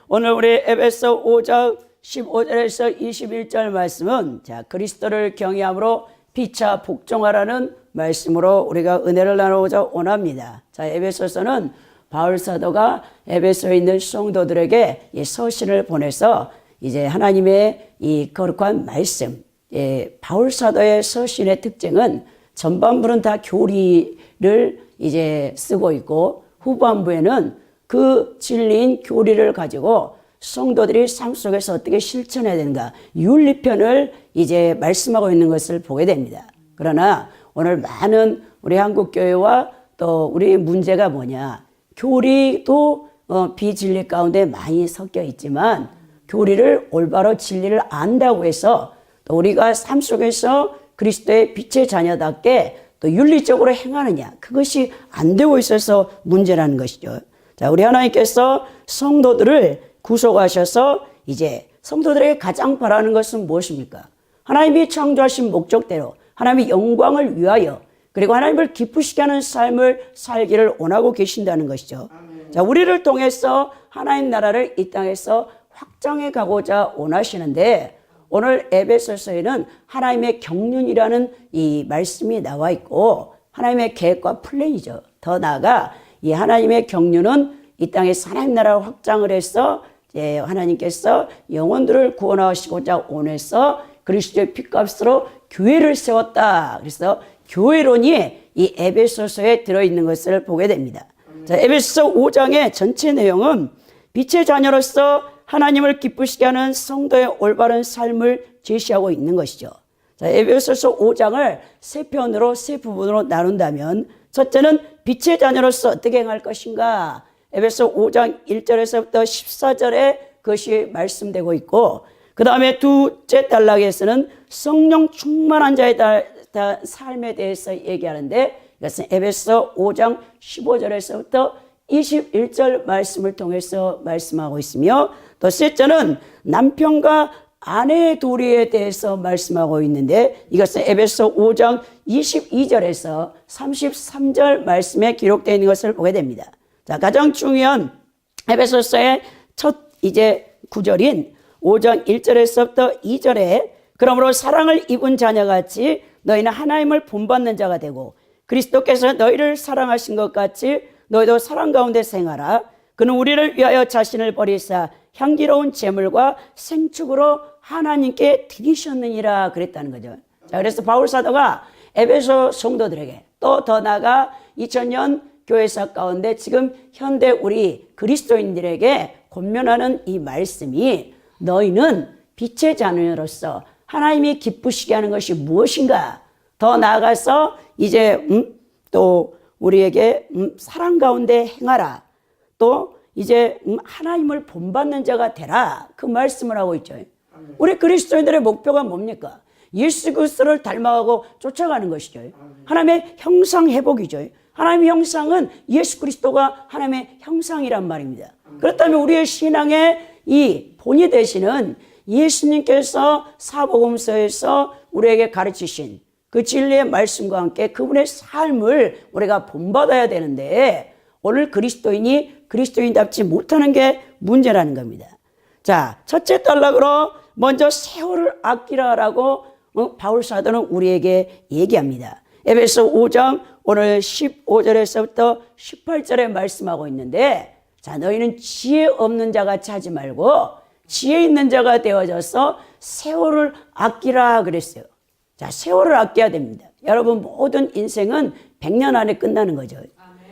오늘 우리 에베소 5장 15절에서 21절 말씀은 그리스도를 경외함으로 피차 복종하라는 말씀으로 우리가 은혜를 나누고자 원합니다. 에베소서는 바울 사도가 에베소에 있는 성도들에게 이 서신을 보내서 이제 하나님의 이 거룩한 말씀, 바울 사도의 서신의 특징은 전반부는 다 교리를 이제 쓰고 있고 후반부에는 그 진리인 교리를 가지고 성도들이 삶 속에서 어떻게 실천해야 되는가, 윤리편을 이제 말씀하고 있는 것을 보게 됩니다. 그러나 오늘 많은 우리 한국교회와 또 우리 문제가 뭐냐, 교리도 비진리 가운데 많이 섞여 있지만 교리를 올바로 진리를 안다고 해서 또 우리가 삶 속에서 그리스도의 빛의 자녀답게 또 윤리적으로 행하느냐, 그것이 안 되고 있어서 문제라는 것이죠. 우리 하나님께서 성도들을 구속하셔서 이제 성도들에게 가장 바라는 것은 무엇입니까? 하나님이 창조하신 목적대로 하나님의 영광을 위하여 그리고 하나님을 기쁘시게 하는 삶을 살기를 원하고 계신다는 것이죠. 우리를 통해서 하나님 나라를 이 땅에서 확장해 가고자 원하시는데, 오늘 에베소서에는 하나님의 경륜이라는 이 말씀이 나와 있고 하나님의 계획과 플랜이죠. 더 나아가 이 하나님의 경륜은 이 땅에서 하나님 나라를 확장을 해서 하나님께서 영혼들을 구원하시고자 원해서 그리스도의 피값으로 교회를 세웠다. 그래서 교회론이 이 에베소서에 들어있는 것을 보게 됩니다. 에베소서 5장의 전체 내용은 빛의 자녀로서 하나님을 기쁘시게 하는 성도의 올바른 삶을 제시하고 있는 것이죠. 에베소서 5장을 세 편으로, 세 부분으로 나눈다면, 첫째는 빛의 자녀로서 어떻게 행할 것인가, 에베소 5장 1절에서부터 14절에 그것이 말씀되고 있고, 그 다음에 두째 단락에서는 성령 충만한 자의 삶에 대해서 얘기하는데, 이것은 에베소 5장 15절에서부터 21절 말씀을 통해서 말씀하고 있으며, 또 셋째는 남편과 아내의 도리에 대해서 말씀하고 있는데, 이것은 에베소 5장 22절에서 33절 말씀에 기록되어 있는 것을 보게 됩니다. 가장 중요한 에베소서의 첫 이제 구절인 5장 1절에서부터 2절에 그러므로 사랑을 입은 자녀같이 너희는 하나님을 본받는 자가 되고 그리스도께서 너희를 사랑하신 것 같이 너희도 사랑 가운데 생활하라. 그는 우리를 위하여 자신을 버리사 향기로운 제물과 생축으로 하나님께 드리셨느니라 그랬다는 거죠. 그래서 바울 사도가 에베소 성도들에게 또 더 나아가 2000년 교회사 가운데 지금 현대 우리 그리스도인들에게 권면하는 이 말씀이, 너희는 빛의 자녀로서 하나님이 기쁘시게 하는 것이 무엇인가, 더 나아가서 이제 또 우리에게 사랑 가운데 행하라, 또 이제 하나님을 본받는 자가 되라, 그 말씀을 하고 있죠. 우리 그리스도인들의 목표가 뭡니까? 예수 그리스도를 닮아가고 쫓아가는 것이죠. 하나님의 형상 회복이죠. 하나님의 형상은 예수 그리스도가 하나님의 형상이란 말입니다. 그렇다면 우리의 신앙의 이 본이 되시는 예수님께서 사복음서에서 우리에게 가르치신 그 진리의 말씀과 함께 그분의 삶을 우리가 본받아야 되는데, 오늘 그리스도인이 그리스도인답지 못하는 게 문제라는 겁니다. 첫째 단락으로 먼저 세월을 아끼라라고 바울 사도는 우리에게 얘기합니다. 에베소 5장 오늘 15절에서부터 18절에 말씀하고 있는데, 너희는 지혜 없는 자같이 하지 말고 지혜 있는 자가 되어져서 세월을 아끼라 그랬어요. 세월을 아껴야 됩니다. 여러분, 모든 인생은 100년 안에 끝나는 거죠.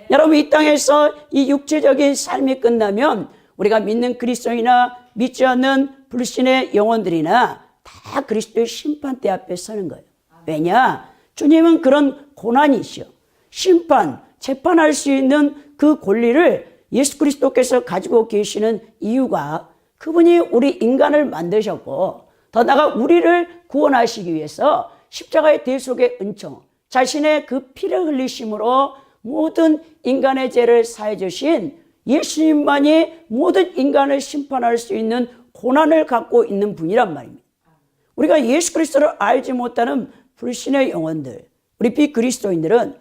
여러분, 이 땅에서 이 육체적인 삶이 끝나면 우리가 믿는 그리스도이나 믿지 않는 불신의 영혼들이나 다 그리스도의 심판대 앞에 서는 거예요. 왜냐? 주님은 그런 고난이시여, 심판, 재판할 수 있는 그 권리를 예수 그리스도께서 가지고 계시는 이유가, 그분이 우리 인간을 만드셨고 더 나아가 우리를 구원하시기 위해서 십자가의 대속의 은총, 자신의 그 피를 흘리심으로 모든 인간의 죄를 사해 주신 예수님만이 모든 인간을 심판할 수 있는 고난을 갖고 있는 분이란 말입니다. 우리가 예수 그리스도를 알지 못하는 불신의 영혼들, 우리 비그리스도인들은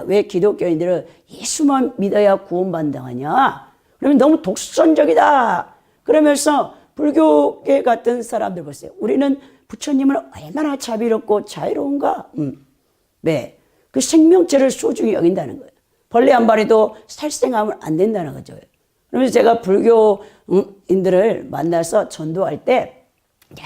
왜 기독교인들은 예수만 믿어야 구원받는다냐? 그러면 너무 독선적이다. 그러면서 불교계 같은 사람들 보세요. 우리는 부처님은 얼마나 자비롭고 자유로운가. 네. 그 생명체를 소중히 여긴다는 거예요. 벌레 한 마리도 살생하면 안 된다는 거죠. 그러면서 제가 불교인들을 만나서 전도할 때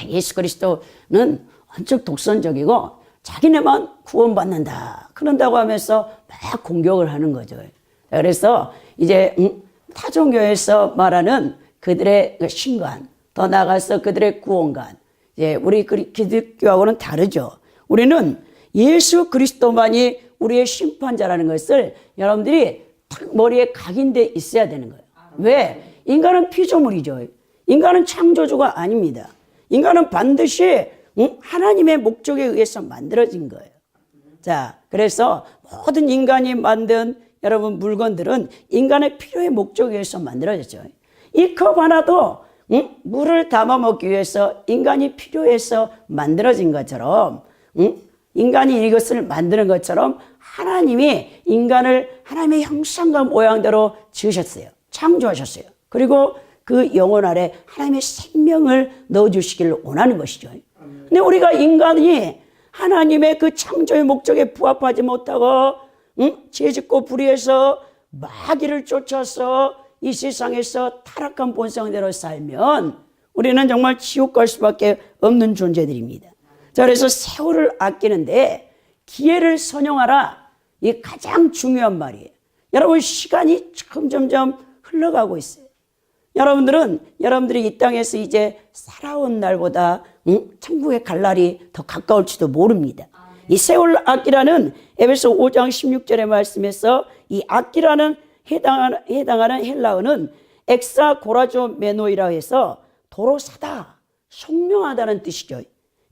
예수 그리스도는 엄청 독선적이고 자기네만 구원받는다. 그런다고 하면서 막 공격을 하는 거죠. 그래서 이제 타종교에서 말하는 그들의 신관, 더 나아가서 그들의 구원관, 이제 우리 기독교하고는 다르죠. 우리는 예수 그리스도만이 우리의 심판자라는 것을 여러분들이 딱 머리에 각인돼 있어야 되는 거예요. 왜? 인간은 피조물이죠. 인간은 창조주가 아닙니다. 인간은 반드시 하나님의 목적에 의해서 만들어진 거예요. 자, 그래서 모든 인간이 만든 여러분 물건들은 인간의 필요의 목적에 의해서 만들어졌죠. 이 컵 하나도 물을 담아 먹기 위해서 인간이 필요해서 만들어진 것처럼 인간이 이것을 만드는 것처럼 하나님이 인간을 하나님의 형상과 모양대로 지으셨어요. 창조하셨어요. 그리고 그 영혼 아래 하나님의 생명을 넣어주시기를 원하는 것이죠. 근데 우리가 인간이 하나님의 그 창조의 목적에 부합하지 못하고 죄짓고 불의해서 마귀를 쫓아서 이 세상에서 타락한 본성대로 살면 우리는 정말 지옥 갈 수밖에 없는 존재들입니다. 자, 그래서 세월을 아끼는데 기회를 선용하라. 이게 가장 중요한 말이에요. 여러분, 시간이 점점 흘러가고 있어요. 여러분들이 이 땅에서 이제 살아온 날보다 천국에 갈 날이 더 가까울지도 모릅니다. 이 세월 아끼라는 에베소 5장 16절의 말씀에서 이 아끼라는 해당하는 헬라어는 엑사고라조 메노이라 해서 도로 사다, 속량하다는 뜻이죠.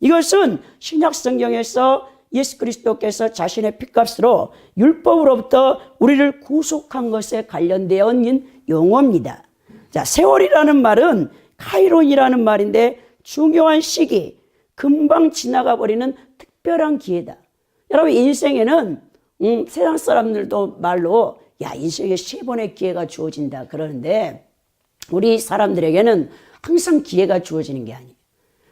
이것은 신약 성경에서 예수 그리스도께서 자신의 핏값으로 율법으로부터 우리를 구속한 것에 관련되어 있는 용어입니다. 자, 세월이라는 말은 카이론이라는 말인데 중요한 시기, 금방 지나가 버리는 특별한 기회다. 여러분, 인생에는 세상 사람들도 말로 인생에 3번의 기회가 주어진다 그러는데 우리 사람들에게는 항상 기회가 주어지는 게 아니에요.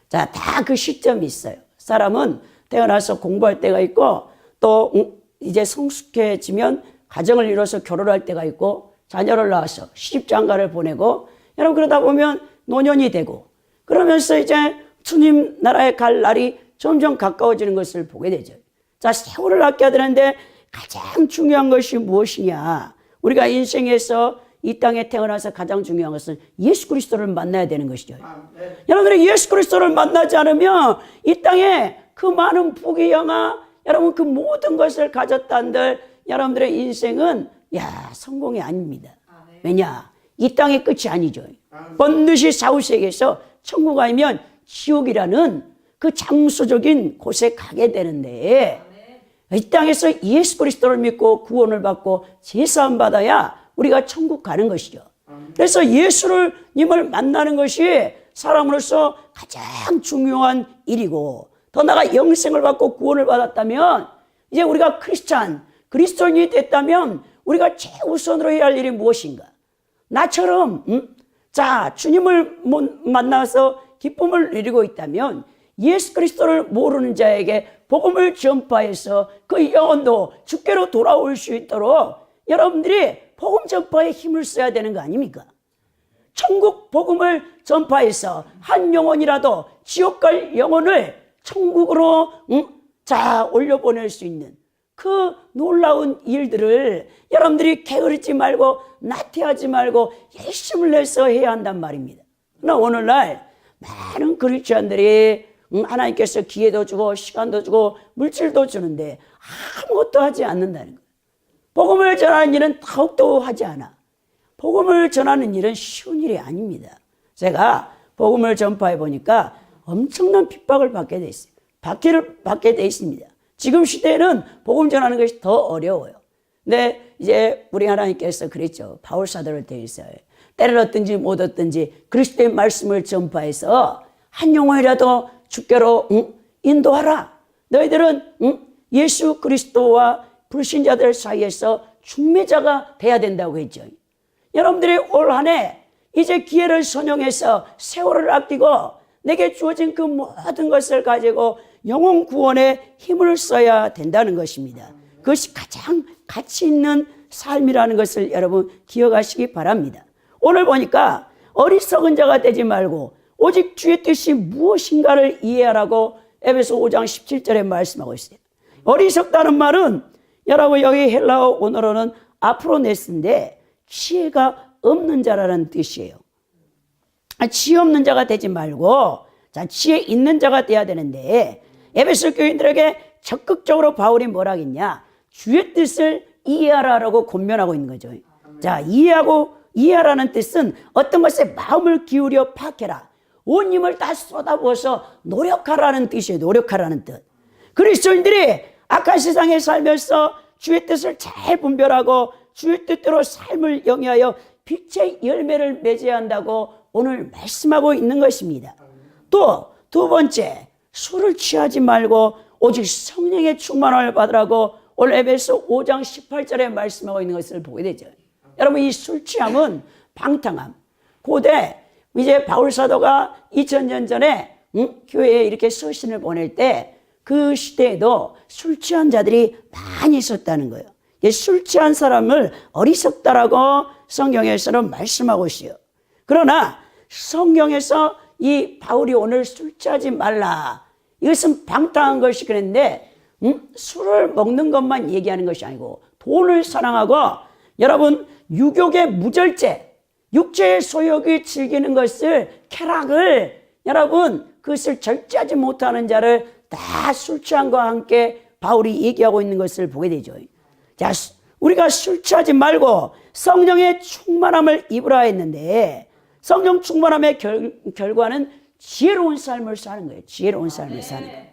자, 다 그 시점이 있어요. 사람은 태어나서 공부할 때가 있고 또 이제 성숙해지면 가정을 이뤄서 결혼할 때가 있고 자녀를 낳아서 시집장가를 보내고 여러분 그러다 보면 노년이 되고 그러면서 이제 주님 나라에 갈 날이 점점 가까워지는 것을 보게 되죠. 자, 세월을 아껴야 되는데 가장 중요한 것이 무엇이냐? 우리가 인생에서 이 땅에 태어나서 가장 중요한 것은 예수 그리스도를 만나야 되는 것이죠. 여러분들이 예수 그리스도를 만나지 않으면 이 땅에 그 많은 부귀 영화, 여러분 그 모든 것을 가졌다 한들 여러분들의 인생은 성공이 아닙니다. 왜냐? 이 땅의 끝이 아니죠. 반드시 사후세계에서 천국 아니면 지옥이라는 그 장소적인 곳에 가게 되는데 이 땅에서 예수 그리스도를 믿고 구원을 받고 제사함 받아야 우리가 천국 가는 것이죠. 그래서 예수님을 만나는 것이 사람으로서 가장 중요한 일이고 더 나아가 영생을 받고 구원을 받았다면 이제 우리가 그리스도인이 됐다면 우리가 최우선으로 해야 할 일이 무엇인가? 나처럼 주님을 만나서 기쁨을 누리고 있다면 예수 그리스도를 모르는 자에게 복음을 전파해서 그 영혼도 주께로 돌아올 수 있도록 여러분들이 복음 전파에 힘을 써야 되는 거 아닙니까? 천국 복음을 전파해서 한 영혼이라도 지옥 갈 영혼을 천국으로 올려보낼 수 있는 그 놀라운 일들을 여러분들이 게으르지 말고 나태하지 말고 열심을 내서 해야 한단 말입니다. 그러나 오늘날 많은 그리스도인들이 하나님께서 기회도 주고 시간도 주고 물질도 주는데 아무것도 하지 않는다는 거예요. 복음을 전하는 일은 더욱더 하지 않아. 복음을 전하는 일은 쉬운 일이 아닙니다. 제가 복음을 전파해 보니까 엄청난 핍박을 받게 돼 있어요. 박해를 받게 돼 있습니다. 지금 시대에는 복음 전하는 것이 더 어려워요. 근데 이제 우리 하나님께서 그랬죠. 바울 사도를 대해서 때를 얻든지 못 얻든지 그리스도의 말씀을 전파해서 한 영혼이라도 주께로 인도하라. 너희들은 예수 그리스도와 불신자들 사이에서 중매자가 돼야 된다고 했죠. 여러분들이 올 한 해 이제 기회를 선용해서 세월을 아끼고 내게 주어진 그 모든 것을 가지고 영혼 구원에 힘을 써야 된다는 것입니다. 그것이 가장 가치 있는 삶이라는 것을 여러분 기억하시기 바랍니다. 오늘 보니까 어리석은 자가 되지 말고 오직 주의 뜻이 무엇인가를 이해하라고 에베소 5장 17절에 말씀하고 있어요. 어리석다는 말은 여러분 여기 헬라어 원어로는 아프로네스인데 지혜가 없는 자라는 뜻이에요. 지혜 없는 자가 되지 말고 지혜 있는 자가 돼야 되는데 에베소 교인들에게 적극적으로 바울이 뭐라 하겠냐? 주의 뜻을 이해하라라고 권면하고 있는 거죠. 이해하라는 뜻은 어떤 것에 마음을 기울여 파악해라. 온 힘을 다 쏟아부어서 노력하라는 뜻이에요. 노력하라는 뜻. 그리스도인들이 악한 세상에 살면서 주의 뜻을 잘 분별하고 주의 뜻대로 삶을 영위하여 빛의 열매를 맺어야 한다고 오늘 말씀하고 있는 것입니다. 또 두 번째, 술을 취하지 말고 오직 성령의 충만함을 받으라고 오늘 에베소 5장 18절에 말씀하고 있는 것을 보게 되죠. 여러분, 이 술 취함은 방탕함. 고대 이제 바울 사도가 2000년 전에 교회에 이렇게 서신을 보낼 때 그 시대에도 술 취한 자들이 많이 있었다는 거예요. 술 취한 사람을 어리석다라고 성경에서는 말씀하고 있어요. 그러나 성경에서 이 바울이 오늘 술 취하지 말라, 이것은 방탕한 것이 그랬는데 술을 먹는 것만 얘기하는 것이 아니고 돈을 사랑하고 여러분 유욕의 무절제, 육체의 소욕이 즐기는 것을, 쾌락을 여러분 그것을 절제하지 못하는 자를 다 술 취함과 함께 바울이 얘기하고 있는 것을 보게 되죠. 자, 우리가 술 취하지 말고 성령의 충만함을 입으라 했는데 성령 충만함의 결과는 지혜로운 삶을 사는 거예요. 지혜로운 삶을 사는 거예요.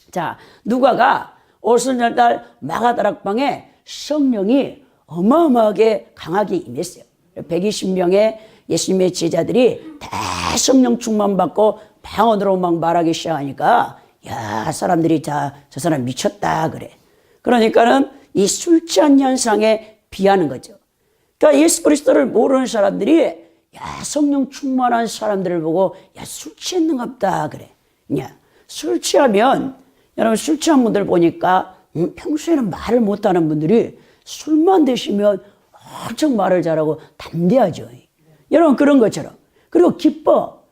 자, 누가가 오순절날 마가다락방에 성령이 어마어마하게 강하게 임했어요. 120명의 예수님의 제자들이 다 성령 충만받고 방언으로 막 말하기 시작하니까 야, 사람들이 다 저 사람 미쳤다 그래. 그러니까는 이 술 취한 현상에 비하는 거죠. 그러니까 예수 그리스도를 모르는 사람들이 야, 성령 충만한 사람들을 보고 야, 술 취했는갑다 그래. 술 취하면 여러분 술 취한 분들 보니까 평소에는 말을 못하는 분들이 술만 드시면 엄청 말을 잘하고 담대하죠. 여러분 그런 것처럼. 그리고 기뻐.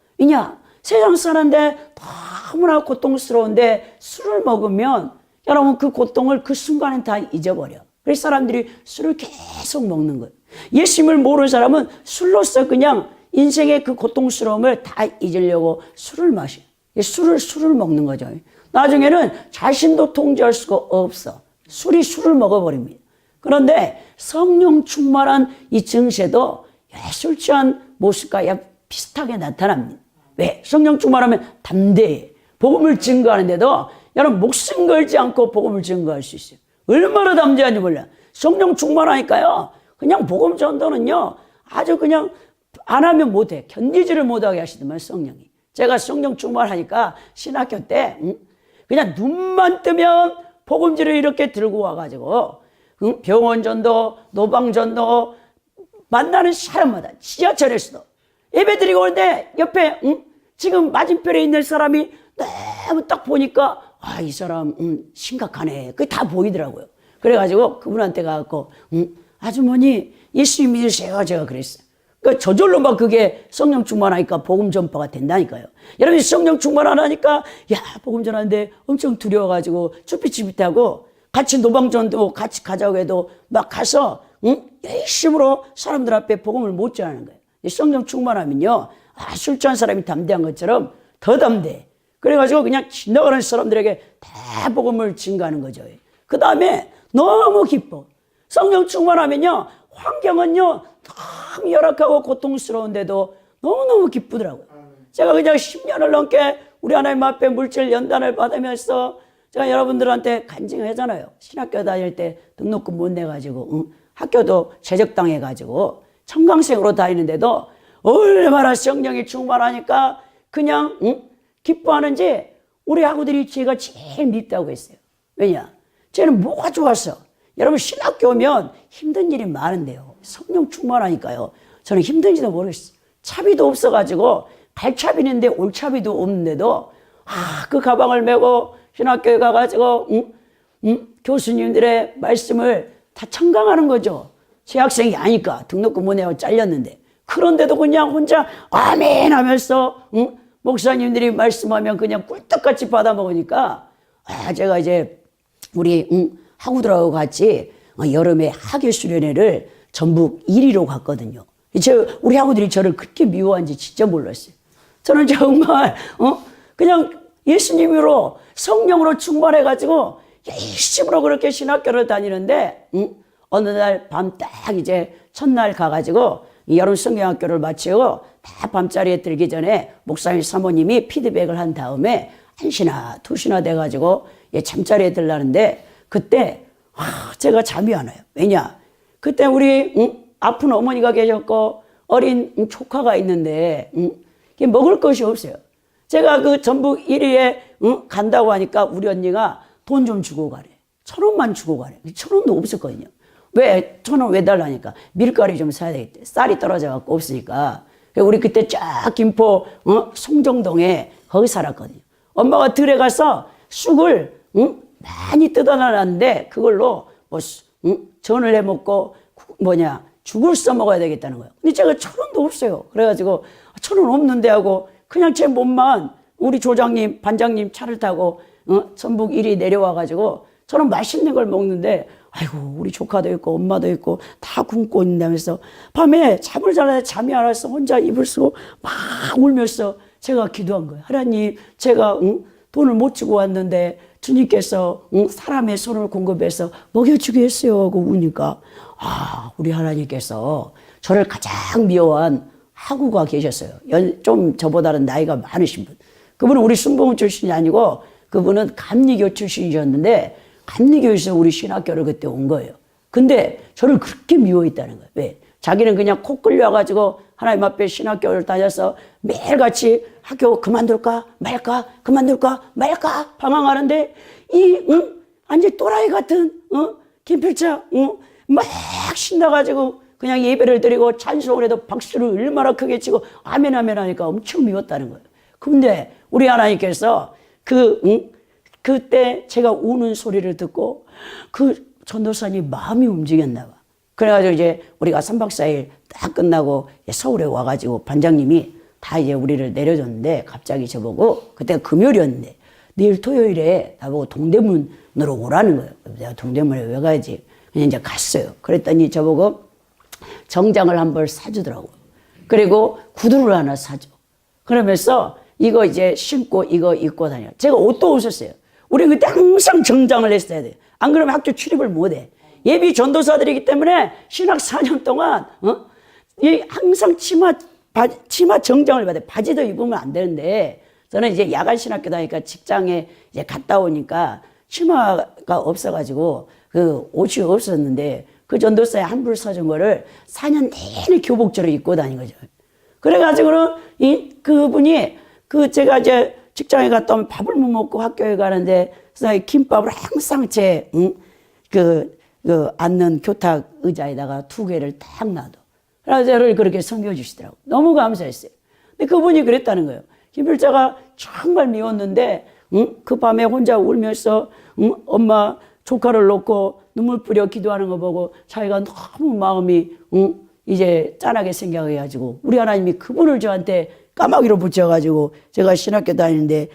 세상 사는데 너무나 고통스러운데 술을 먹으면 여러분 그 고통을 그 순간에 다 잊어버려. 그래서 사람들이 술을 계속 먹는 거예요. 예수님을 모르는 사람은 술로서 그냥 인생의 그 고통스러움을 다 잊으려고 술을 마셔. 술을 먹는 거죠. 나중에는 자신도 통제할 수가 없어. 술을 먹어버립니다. 그런데 성령 충만한 이 증세도 술 취한 모습과 비슷하게 나타납니다. 왜? 성령 충만하면 담대해. 복음을 증거하는데도 여러분 목숨 걸지 않고 복음을 증거할 수 있어요. 얼마나 담대한지 몰라. 성령 충만하니까요. 그냥 복음 전도는요. 아주 그냥 안 하면 못해. 견디지를 못하게 하시더만 성령이. 제가 성령 충만하니까 신학교 때 그냥 눈만 뜨면 복음지를 이렇게 들고 와가지고 병원 전도, 노방 전도 만나는 사람마다 지하철에서도 예배 드리고 오는데 옆에 지금 맞은편에 있는 사람이 너무 딱 보니까 이 사람 심각하네. 그게 다 보이더라고요. 그래가지고 그분한테 가서 아주머니 예수님 믿으세요. 제가 그랬어요. 그러니까 저절로 막 그게 성령 충만하니까 복음 전파가 된다니까요. 여러분이 성령 충만하니까 복음 전하는데 엄청 두려워가지고 쭈삣쭈삣하고 같이 노방전도 같이 가자고 해도 막 가서 열심으로 사람들 앞에 복음을 못 전하는 거예요. 성령 충만하면요. 술 취한 사람이 담대한 것처럼 더 담대해. 그래가지고 그냥 지나가는 사람들에게 다 복음을 증거하는 거죠. 그 다음에 너무 기뻐. 성령 충만하면요. 환경은요. 너무 열악하고 고통스러운데도 너무너무 기쁘더라고요. 제가 그냥 10년을 넘게 우리 하나님 앞에 물질 연단을 받으면서 제가 여러분들한테 간증하잖아요. 신학교 다닐 때 등록금 못 내가지고 학교도 제적당해가지고 청강생으로 다니는데도 얼마나 성령이 충만하니까 그냥 기뻐하는지 우리 아구들이 제가 제일 밉다고 했어요. 왜냐? 쟤는 뭐가 좋았어? 여러분 신학교 오면 힘든 일이 많은데요. 성령 충만하니까요. 저는 힘든지도 모르겠어요. 차비도 없어가지고 갈 차비는데 올 차비도 없는데도 그 가방을 메고 신학교에 가가지고 교수님들의 말씀을 다 청강하는 거죠. 재학생이 아니까 등록금 못 내고 잘렸는데 그런데도 그냥 혼자 아멘 하면서 목사님들이 말씀하면 그냥 꿀떡같이 받아 먹으니까 제가 이제 우리 학우들하고 같이 여름에 학예 수련회를 전북 1위로 갔거든요. 우리 학우들이 저를 그렇게 미워한지 진짜 몰랐어요. 저는 정말 그냥 예수님으로 성령으로 충만해가지고 열심으로 그렇게 신학교를 다니는데 어느 날 밤 딱 이제 첫날 가가지고 여름 성경학교를 마치고 다 밤자리에 들기 전에 목사님 사모님이 피드백을 한 다음에 1시나 2시나 돼가지고 잠자리에 들라는데 그때 제가 잠이 안 와요. 왜냐? 그때 우리 아픈 어머니가 계셨고 어린 조카가 있는데 먹을 것이 없어요. 제가 그 전북 1위에 간다고 하니까 우리 언니가 돈 좀 주고 가래. 1,000원만 주고 가래. 1,000원도 없었거든요. 왜? 1,000원 왜 달라니까. 밀가루 좀 사야 되겠대. 쌀이 떨어져갖고 없으니까. 우리 그때 쫙 김포 송정동에 거기 살았거든요. 엄마가 들에 가서 쑥을 많이 뜯어놨는데 그걸로 뭐 전을 해 먹고 죽을 써 먹어야 되겠다는 거예요. 근데 제가 1,000원도 없어요. 그래가지고 1,000원 없는데 하고 그냥 제 몸만 우리 조장님, 반장님 차를 타고 전북 1위 내려와가지고 저는 맛있는 걸 먹는데 아이고 우리 조카도 있고 엄마도 있고 다 굶고 있다면서 밤에 잠을 자는데 잠이 안 와서 혼자 이불 쓰고 막 울면서 제가 기도한 거예요. 하나님 제가 돈을 못 주고 왔는데 주님께서 사람의 손을 공급해서 먹여주게 했어요 하고 우니까 우리 하나님께서 저를 가장 미워한 학우가 계셨어요. 좀 저보다는 나이가 많으신 분. 그분은 우리 순복음 출신이 아니고 그분은 감리교 출신이셨는데 감리교에서 우리 신학교를 그때 온 거예요. 근데 저를 그렇게 미워했다는 거예요. 왜? 자기는 그냥 코 끌려가지고 하나님 앞에 신학교를 다녀서 매일같이 학교 그만둘까 말까 그만둘까 말까 방황하는데 완전 또라이 같은 김필자 막 신나가지고 그냥 예배를 드리고 찬송을 해도 박수를 얼마나 크게 치고 아멘 아멘 하니까 엄청 미웠다는 거예요. 근데 우리 하나님께서 그때 제가 우는 소리를 듣고 그 전도사님 마음이 움직였나 봐. 그래가지고 이제 우리가 3박 4일 딱 끝나고 서울에 와가지고 반장님이 다 이제 우리를 내려줬는데 갑자기 저보고 그때가 금요일이었는데 내일 토요일에 나보고 동대문으로 오라는 거예요. 내가 동대문에 왜 가야지? 그냥 이제 갔어요. 그랬더니 저보고 정장을 한 벌 사주더라고요. 그리고 구두를 하나 사줘. 그러면서 이거 이제 신고 이거 입고 다녀. 제가 옷도 없었어요. 우리 그때 항상 정장을 했어야 돼요. 안 그러면 학교 출입을 못 해. 예비 전도사들이기 때문에 신학 4년 동안 항상 치마 정장을 받아요. 바지도 입으면 안 되는데 저는 이제 야간 신학교 다니까 직장에 이제 갔다 오니까 치마가 없어가지고 그 옷이 없었는데 그 전도사에 한 불 사준 거를 4년 내내 교복절을 입고 다닌 거죠. 그래가지고는 그분이 제가 이제 직장에 갔다 오면 밥을 못 먹고 학교에 가는데 김밥을 항상 앉는 교탁 의자에다가 2개를 딱 놔둬. 그래서 저를 그렇게 섬겨주시더라고. 너무 감사했어요. 근데 그분이 그랬다는 거예요. 김필자가 정말 미웠는데 그 밤에 혼자 울면서 엄마 조카를 놓고 눈물 뿌려 기도하는 거 보고 자기가 너무 마음이 이제 짠하게 생각해가지고 우리 하나님이 그분을 저한테 까마귀로 붙여가지고 제가 신학교 다니는데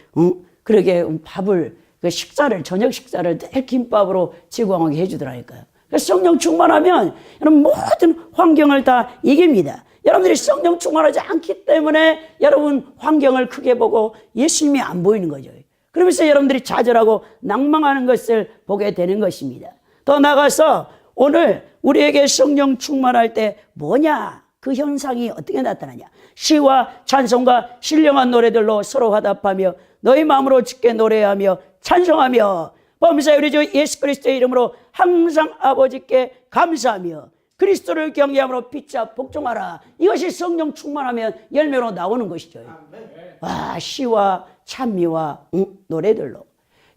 그렇게 밥을 식사를 저녁 식사를 늘 김밥으로 제공하게 해주더라니까요. 그래서 성령 충만하면 여러분 모든 환경을 다 이깁니다. 여러분들이 성령 충만하지 않기 때문에 여러분 환경을 크게 보고 예수님이 안 보이는 거죠. 그러면서 여러분들이 좌절하고 낭망하는 것을 보게 되는 것입니다. 더 나아가서 오늘 우리에게 성령 충만할 때 뭐냐? 그 현상이 어떻게 나타나냐? 시와 찬송과 신령한 노래들로 서로 화답하며 너희 마음으로 주께 노래하며 찬송하며 범사에 우리 주 예수 그리스도의 이름으로 항상 아버지께 감사하며 그리스도를 경외함으로 피차 복종하라. 이것이 성령 충만하면 열매로 나오는 것이죠. 와, 시와 찬미와 노래들로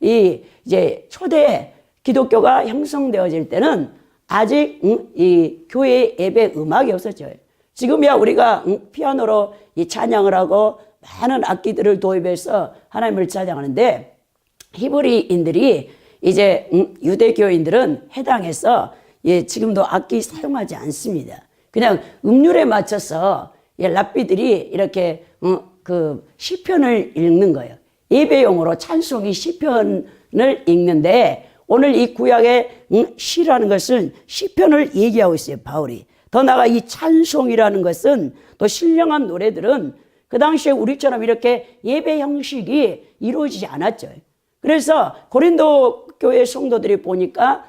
이제 초대 기독교가 형성되어질 때는 아직 이 교회 예배 음악이 없었죠. 지금이야 우리가 피아노로 이 찬양을 하고 많은 악기들을 도입해서 하나님을 찬양하는데, 히브리인들이 이제 유대교인들은 해당해서 지금도 악기 사용하지 않습니다. 그냥 음률에 맞춰서 랍비들이 이렇게 그 시편을 읽는 거예요. 예배용으로 찬송이 시편을 읽는데, 오늘 이 구약의 시라는 것은 시편을 얘기하고 있어요, 바울이. 더 나아가 이 찬송이라는 것은, 또 신령한 노래들은 그 당시에 우리처럼 이렇게 예배 형식이 이루어지지 않았죠. 그래서 고린도 교회 성도들이 보니까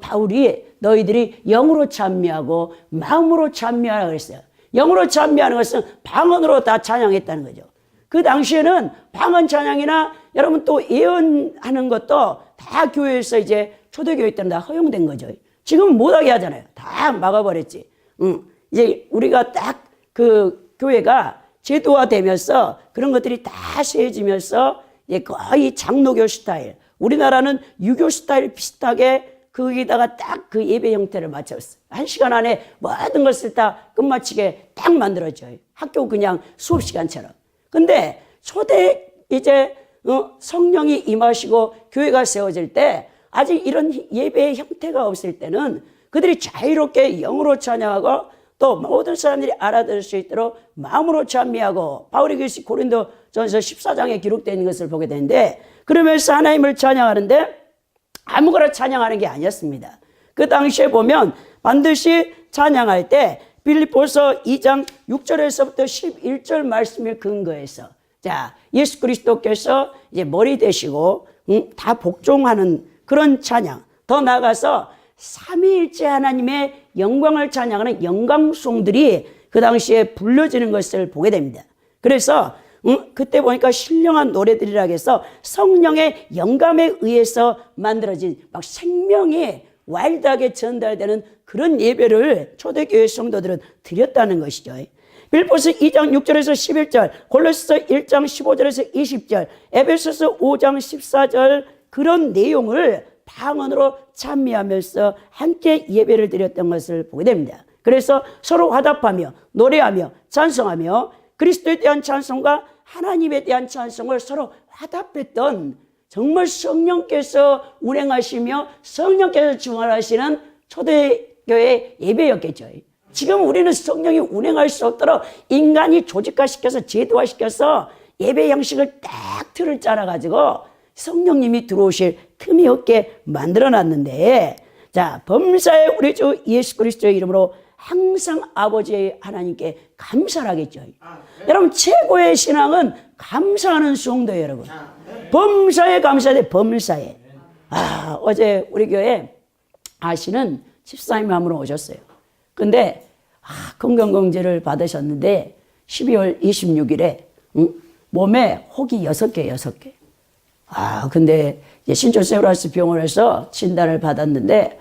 바울이 너희들이 영으로 찬미하고 마음으로 찬미하라 그랬어요. 영으로 찬미하는 것은 방언으로 다 찬양했다는 거죠. 그 당시에는 방언 찬양이나 여러분 또 예언하는 것도 다 교회에서 이제 초대교회 때는 다 허용된 거죠. 지금은 못하게 하잖아요. 다 막아버렸지. 이제 우리가 딱 그 교회가 제도화되면서 그런 것들이 다 세해지면서 이제 거의 장로교 스타일, 우리나라는 유교 스타일 비슷하게 거기다가 딱 그 예배 형태를 맞췄어요. 1시간 안에 모든 것을 다 끝마치게 딱 만들어져요. 학교 그냥 수업 시간처럼. 근데 초대 이제 성령이 임하시고 교회가 세워질 때, 아직 이런 예배의 형태가 없을 때는 그들이 자유롭게 영으로 찬양하고 또 모든 사람들이 알아들을 수 있도록 마음으로 찬미하고, 바울이 그것이 고린도전서 14장에 기록되어 있는 것을 보게 되는데, 그러면서 하나님을 찬양하는데 아무거나 찬양하는 게 아니었습니다. 그 당시에 보면 반드시 찬양할 때 빌립보서 2장 6절에서부터 11절 말씀을 근거해서, 자, 예수 그리스도께서 이제 머리 되시고 다 복종하는 그런 찬양, 더 나아가서 삼위일체 하나님의 영광을 찬양하는 영광송들이 그 당시에 불려지는 것을 보게 됩니다. 그래서 그때 보니까 신령한 노래들이라 해서 성령의 영감에 의해서 만들어진 막 생명이 와일드하게 전달되는 그런 예배를 초대교회 성도들은 드렸다는 것이죠. 빌립보서 2장 6절에서 11절, 골로새서 1장 15절에서 20절, 에베소서 5장 14절, 그런 내용을 방언으로 찬미하면서 함께 예배를 드렸던 것을 보게 됩니다. 그래서 서로 화답하며 노래하며 찬송하며 그리스도에 대한 찬송과 하나님에 대한 찬송을 서로 화답했던, 정말 성령께서 운행하시며 성령께서 중화하시는 초대교회 예배였겠죠. 지금 우리는 성령이 운행할 수 없도록 인간이 조직화시켜서 제도화시켜서 예배 형식을 딱 틀을 짜놔가지고 성령님이 들어오실 틈이 없게 만들어놨는데, 자, 범사에 우리 주 예수 그리스도의 이름으로 항상 아버지 하나님께 감사를 하겠죠. 여러분, 최고의 신앙은 감사하는 성도예요, 여러분. 범사에 감사해야 돼, 범사에. 어제 우리 교회 아시는 집사님이 한 분 오셨어요. 근데 건강검진을 받으셨는데 12월 26일에 몸에 혹이 6개. 근데 신촌세브란스 병원에서 진단을 받았는데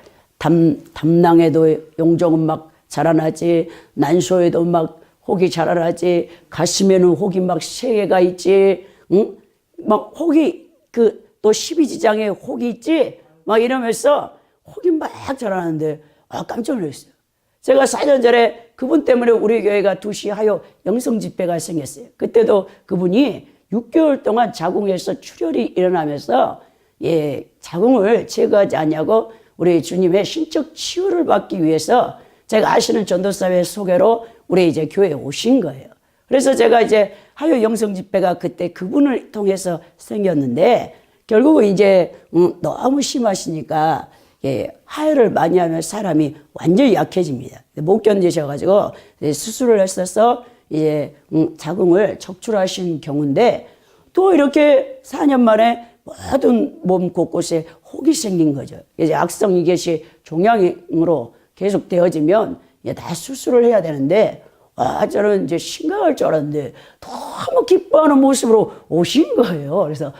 담낭에도 용종은 막 자라나지, 난소에도 막 혹이 자라나지, 가슴에는 혹이 막 3개가 있지, 막 혹이 또 12지장에 혹이 있지, 막 이러면서 혹이 막 자라는데 깜짝 놀랐어요. 제가 4년 전에 그분 때문에 우리 교회가 2시 하여 영성 집회가 생겼어요. 그때도 그분이 6개월 동안 자궁에서 출혈이 일어나면서 자궁을 제거하지 않냐고 우리 주님의 신적 치유를 받기 위해서 제가 아시는 전도사회 소개로 우리 이제 교회에 오신 거예요. 그래서 제가 이제 하여 영성 집회가 그때 그분을 통해서 생겼는데, 결국은 이제 너무 심하시니까 하혈을 많이 하면 사람이 완전히 약해집니다. 못 견디셔가지고 수술을 했어서 이제 자궁을 적출하신 경우인데, 또 이렇게 4년 만에 모든 몸 곳곳에 혹이 생긴 거죠. 이제 악성 이것이 종양으로 계속 되어지면 다 수술을 해야 되는데, 저는 이제 심각할 줄 알았는데 너무 기뻐하는 모습으로 오신 거예요. 그래서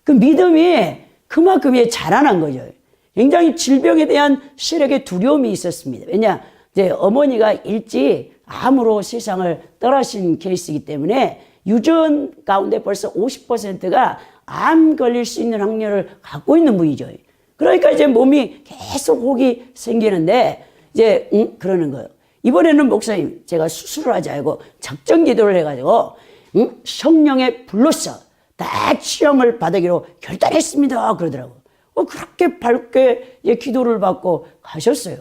그 믿음이 그만큼 자라난 거죠. 굉장히 질병에 대한 세력의 두려움이 있었습니다. 왜냐, 이제 어머니가 일찍 암으로 세상을 떠나신 케이스이기 때문에 유전 가운데 벌써 50%가 암 걸릴 수 있는 확률을 갖고 있는 분이죠. 그러니까 이제 몸이 계속 혹이 생기는데 이제 그러는 거예요. 이번에는 목사님 제가 수술을 하지 않고 작정 기도를 해가지고 성령의 불로써 다 치형을 받으기로 결단했습니다 그러더라고요. 그렇게 밝게 이제 기도를 받고 가셨어요.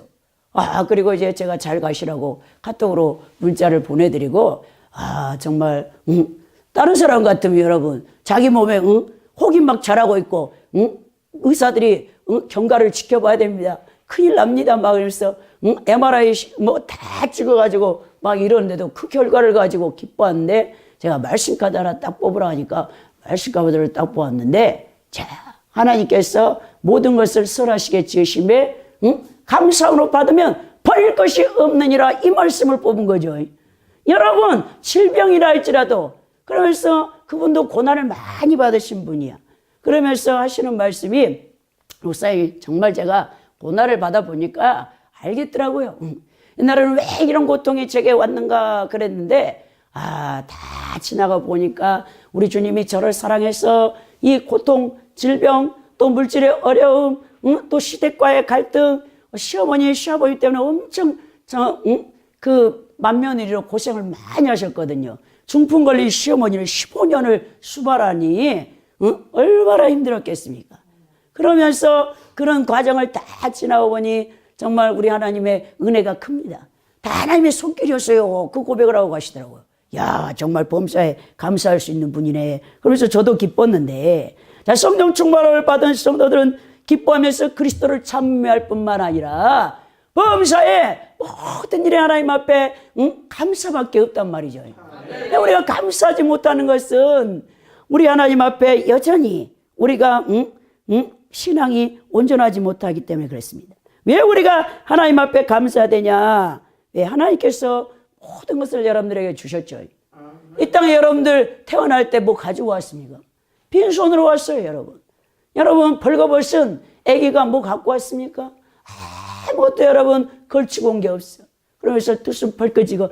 그리고 이제 제가 잘 가시라고 카톡으로 문자를 보내드리고, 정말, 다른 사람 같으면 여러분, 자기 몸에, 혹이 막 자라고 있고, 의사들이, 경과를 지켜봐야 됩니다. 큰일 납니다. 막 이러면서, MRI 뭐 다 찍어가지고 막 이러는데도 그 결과를 가지고 기뻐하는데, 제가 말씀 카드 하나 딱 뽑으라 하니까, 말씀 카드를 딱 뽑았는데, 자, 하나님께서 모든 것을 선하시게 지으심에, 감사함으로 받으면 버릴 것이 없느니라, 이 말씀을 뽑은 거죠. 여러분, 질병이라 할지라도 그러면서 그분도 고난을 많이 받으신 분이야. 그러면서 하시는 말씀이, 목사님 정말 제가 고난을 받아보니까 알겠더라고요. 옛날에는 왜 이런 고통이 제게 왔는가 그랬는데, 다 지나가 보니까 우리 주님이 저를 사랑해서 이 고통, 질병, 또 물질의 어려움, 또 시댁과의 갈등, 시어머니, 시아버지 때문에 엄청 그 맏며느리로 고생을 많이 하셨거든요. 중풍 걸린 시어머니를 15년을 수발하니 얼마나 힘들었겠습니까? 그러면서 그런 과정을 다 지나고 보니 정말 우리 하나님의 은혜가 큽니다. 다 하나님의 손길이었어요. 그 고백을 하고 가시더라고요. 야, 정말 범사에 감사할 수 있는 분이네. 그러면서 저도 기뻤는데, 자, 성령 충만을 받은 성도들은 기뻐하면서 그리스도를 찬미할 뿐만 아니라 범사에 모든 일에 하나님 앞에 감사밖에 없단 말이죠. 우리가 감사하지 못하는 것은 우리 하나님 앞에 여전히 우리가 신앙이 온전하지 못하기 때문에 그렇습니다. 왜 우리가 하나님 앞에 감사되냐? 왜 하나님께서 모든 것을 여러분들에게 주셨죠. 이 땅에 여러분들 태어날 때 뭐 가지고 왔습니까? 빈손으로 왔어요, 여러분. 여러분, 벌거벗은 아기가 뭐 갖고 왔습니까? 아무것도 여러분 걸치고 온 게 없어. 그러면서 뜻은 벌거지고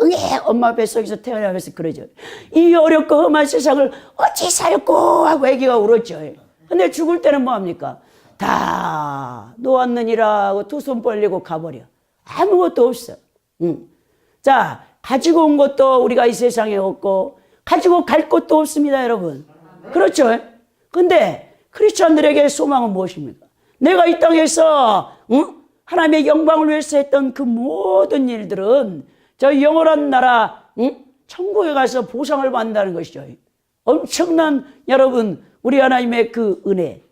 응애 엄마 뱃속에서 태어나면서 그러죠. 이 어렵고 험한 세상을 어찌 살고 하고 아기가 울었죠. 근데 죽을 때는 뭐합니까? 다 놓았느니라 하고 두 손 벌리고 가버려. 아무것도 없어. 자, 가지고 온 것도 우리가 이 세상에 없고 가지고 갈 것도 없습니다, 여러분. 그렇죠? 근데 크리스천들에게 소망은 무엇입니까? 내가 이 땅에서 하나님의 영광을 위해서 했던 그 모든 일들은 저 영원한 나라 천국에 가서 보상을 받는다는 것이죠. 엄청난 여러분 우리 하나님의 그 은혜.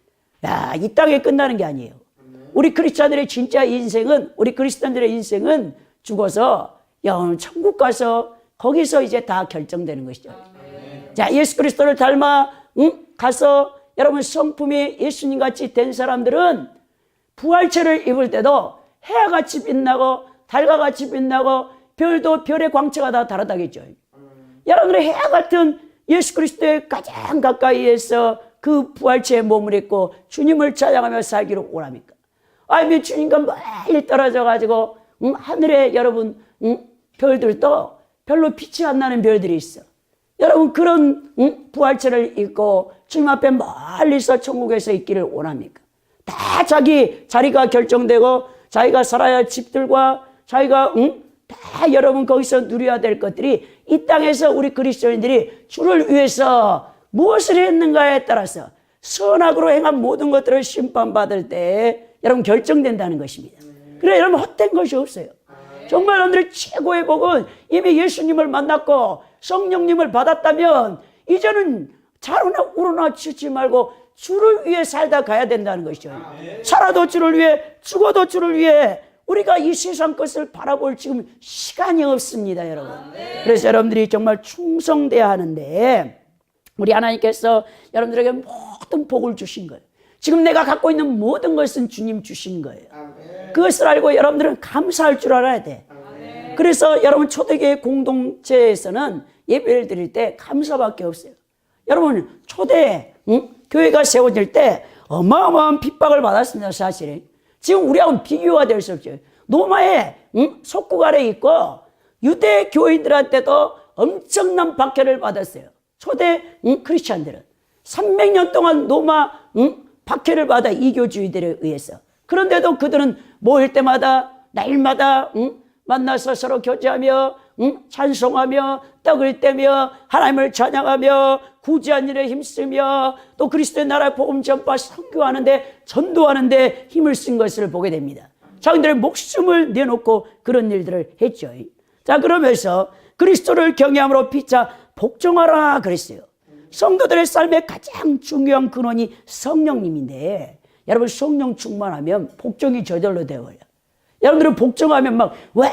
야, 이 땅에 끝나는 게 아니에요. 우리 크리스천들의 진짜 인생은, 우리 그리스도인들의 인생은 죽어서 영원 천국 가서 거기서 이제 다 결정되는 것이죠. 자, 예수 그리스도를 닮아 가서 여러분 성품이 예수님같이 된 사람들은 부활체를 입을 때도 해와같이 빛나고 달과 같이 빛나고 별도 별의 광채가 다 다르다겠죠. 여러분들의 해와 같은 예수 그리스도의 가장 가까이에서 그 부활체의 몸을 입고 주님을 찬양하며 살기를 원합니까? 아니면 주님과 멀리 떨어져 가지고 하늘에 여러분 별들도 별로 빛이 안 나는 별들이 있어. 여러분 그런 부활체를 입고 주님 앞에 멀리서 천국에서 있기를 원합니까? 다 자기 자리가 결정되고 자기가 살아야 할 집들과 자기가 다 여러분 거기서 누려야 될 것들이 이 땅에서 우리 그리스도인들이 주를 위해서 무엇을 했는가에 따라서 선악으로 행한 모든 것들을 심판받을 때 여러분 결정된다는 것입니다. 그래 여러분 헛된 것이 없어요. 정말 여러분들의 최고의 복은 이미 예수님을 만났고 성령님을 받았다면 이제는 자로나 우러나 치지 말고 주를 위해 살다 가야 된다는 것이죠. 살아도 주를 위해 죽어도 주를 위해 우리가 이 세상 것을 바라볼 지금 시간이 없습니다, 여러분. 그래서 여러분들이 정말 충성돼야 하는데 우리 하나님께서 여러분들에게 모든 복을 주신 거예요. 지금 내가 갖고 있는 모든 것은 주님 주신 거예요. 그것을 알고 여러분들은 감사할 줄 알아야 돼. 그래서 여러분 초대교회 공동체에서는 예배를 드릴 때 감사밖에 없어요. 여러분 초대 교회가 세워질 때 어마어마한 핍박을 받았습니다, 사실은. 지금 우리하고는 비교가 될 수 없죠. 로마의 속국 아래 있고 유대 교인들한테도 엄청난 박해를 받았어요. 초대 크리스찬들은 300년 동안 로마 박해를 받아 이교주의들에 의해서. 그런데도 그들은 모일 때마다 날마다 만나서 서로 교제하며 찬송하며 떡을 떼며 하나님을 찬양하며 구제한 일에 힘쓰며 또 그리스도의 나라 복음 전파 선교하는데 전도하는데 힘을 쓴 것을 보게 됩니다. 자기들의 목숨을 내놓고 그런 일들을 했죠. 자, 그러면서 그리스도를 경외함으로 피차 복종하라 그랬어요. 성도들의 삶의 가장 중요한 근원이 성령님인데, 여러분 성령 충만하면 복종이 저절로 되어요. 여러분들은 복종하면 막 왜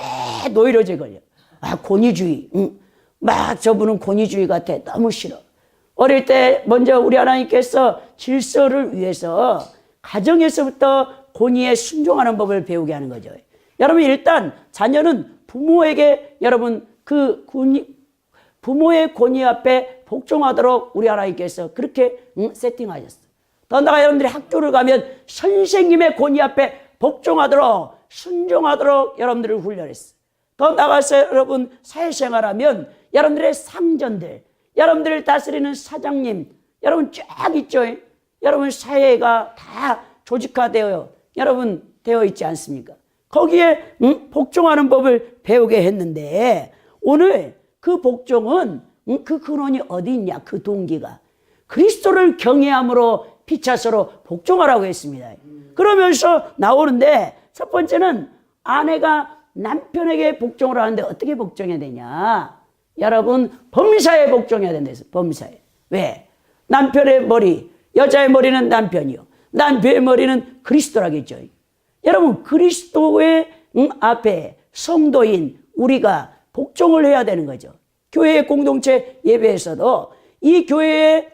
노이로제 걸려. 권위주의. 막 저분은 권위주의 같아. 너무 싫어. 어릴 때 먼저 우리 하나님께서 질서를 위해서 가정에서부터 권위에 순종하는 법을 배우게 하는 거죠. 여러분 일단 자녀는 부모에게 여러분 부모의 권위 앞에 복종하도록 우리 하나님께서 그렇게 세팅하셨어요. 더 나아가 여러분들이 학교를 가면 선생님의 권위 앞에 복종하도록 순종하도록 여러분들을 훈련했어요. 더 나아가서 여러분 사회생활하면 여러분들의 상전들, 여러분들을 다스리는 사장님, 여러분 쫙 있죠. 여러분 사회가 다 조직화되어 여러분 되어 있지 않습니까? 거기에 복종하는 법을 배우게 했는데, 오늘 그 복종은 그 근원이 어디 있냐? 그 동기가 그리스도를 경외함으로 피차서로 복종하라고 했습니다. 그러면서 나오는데, 첫 번째는 아내가 남편에게 복종을 하는데 어떻게 복종해야 되냐? 여러분 범사에 복종해야 된다 해서. 범사에. 왜? 남편의 머리, 여자의 머리는 남편이요, 남편의 머리는 그리스도라겠죠. 여러분 그리스도의 앞에 성도인 우리가 복종을 해야 되는 거죠. 교회의 공동체 예배에서도 이 교회의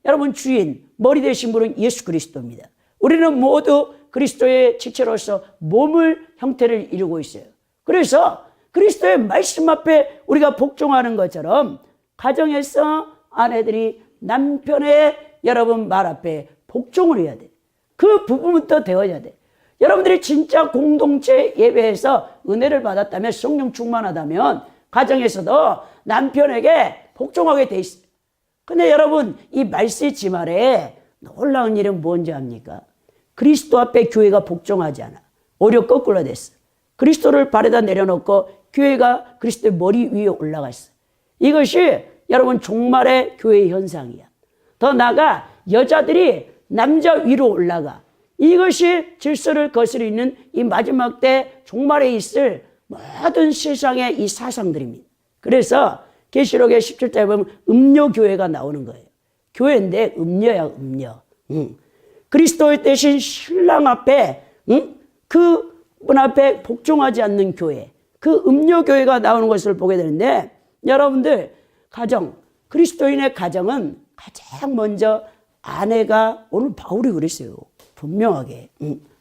여러분 주인, 머리 되신 분은 예수 그리스도입니다. 우리는 모두 그리스도의 지체로서 몸을 형태를 이루고 있어요. 그래서 그리스도의 말씀 앞에 우리가 복종하는 것처럼 가정에서 아내들이 남편의 여러분 말 앞에 복종을 해야 돼. 그 부분부터 되어야 돼. 여러분들이 진짜 공동체 예배에서 은혜를 받았다면, 성령 충만하다면 가정에서도 남편에게 복종하게 돼 있어요. 근데 여러분 이 말세 지말에 놀라운 일은 뭔지 압니까? 그리스도 앞에 교회가 복종하지 않아. 오히려 거꾸로 됐어. 그리스도를 발에다 내려놓고 교회가 그리스도의 머리 위에 올라갔어. 이것이 여러분 종말의 교회의 현상이야. 더 나아가 여자들이 남자 위로 올라가. 이것이 질서를 거스르는 이 마지막 때 종말에 있을 모든 세상의 이 사상들입니다. 그래서 계시록의 17절에 보면 음녀교회가 나오는 거예요. 교회인데 음녀야, 음녀. 그리스도의 대신 신랑 앞에 그분 앞에 복종하지 않는 교회, 그 음녀교회가 나오는 것을 보게 되는데, 여러분들 가정, 그리스도인의 가정은 가장 먼저 아내가, 오늘 바울이 그랬어요. 분명하게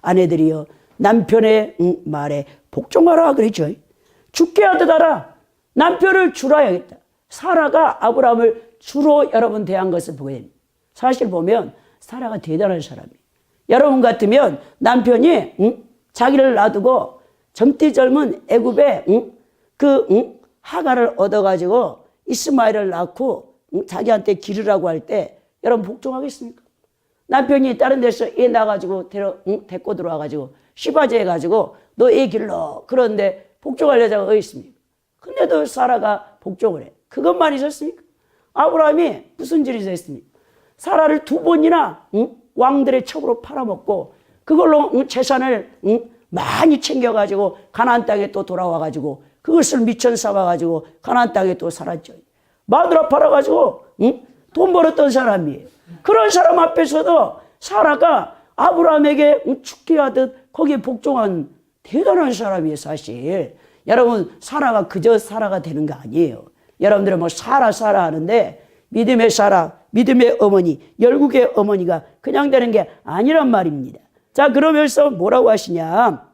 아내들이여 남편의 말에 복종하라 그랬죠. 죽게 하듯 하라. 남편을 주라 해야겠다. 사라가 아브라함을 주로 여러분 대한 것을 보게 됩니다. 사실 보면 사라가 대단한 사람이에요. 여러분 같으면 남편이 자기를 놔두고 젊디 젊은 애굽에 하가를 얻어가지고 이스마엘을 낳고 자기한테 기르라고 할 때 여러분 복종하겠습니까? 남편이 다른 데서 애 낳아가지고 데리고 들어와가지고 시바제 해가지고 너 애 길러. 그런데 복종할 여자가 어디 있습니까? 근데도 사라가 복종을 해. 그것만 있었습니까? 아브라함이 무슨 짓을 했습니까? 사라를 2번이나 왕들의 첩으로 팔아먹고 그걸로 재산을 많이 챙겨가지고 가나안 땅에 또 돌아와가지고 그것을 미천 삼아가지고 가나안 땅에 또 살았죠. 마누라 팔아가지고 돈 벌었던 사람이에요. 그런 사람 앞에서도 사라가 아브라함에게 죽게 하듯 거기에 복종한 대단한 사람이에요. 사실 여러분 사라가 그저 사라가 되는 거 아니에요. 여러분들은 뭐 사라 하는데 믿음의 사라, 믿음의 어머니, 열국의 어머니가 그냥 되는 게 아니란 말입니다. 자, 그러면서 뭐라고 하시냐?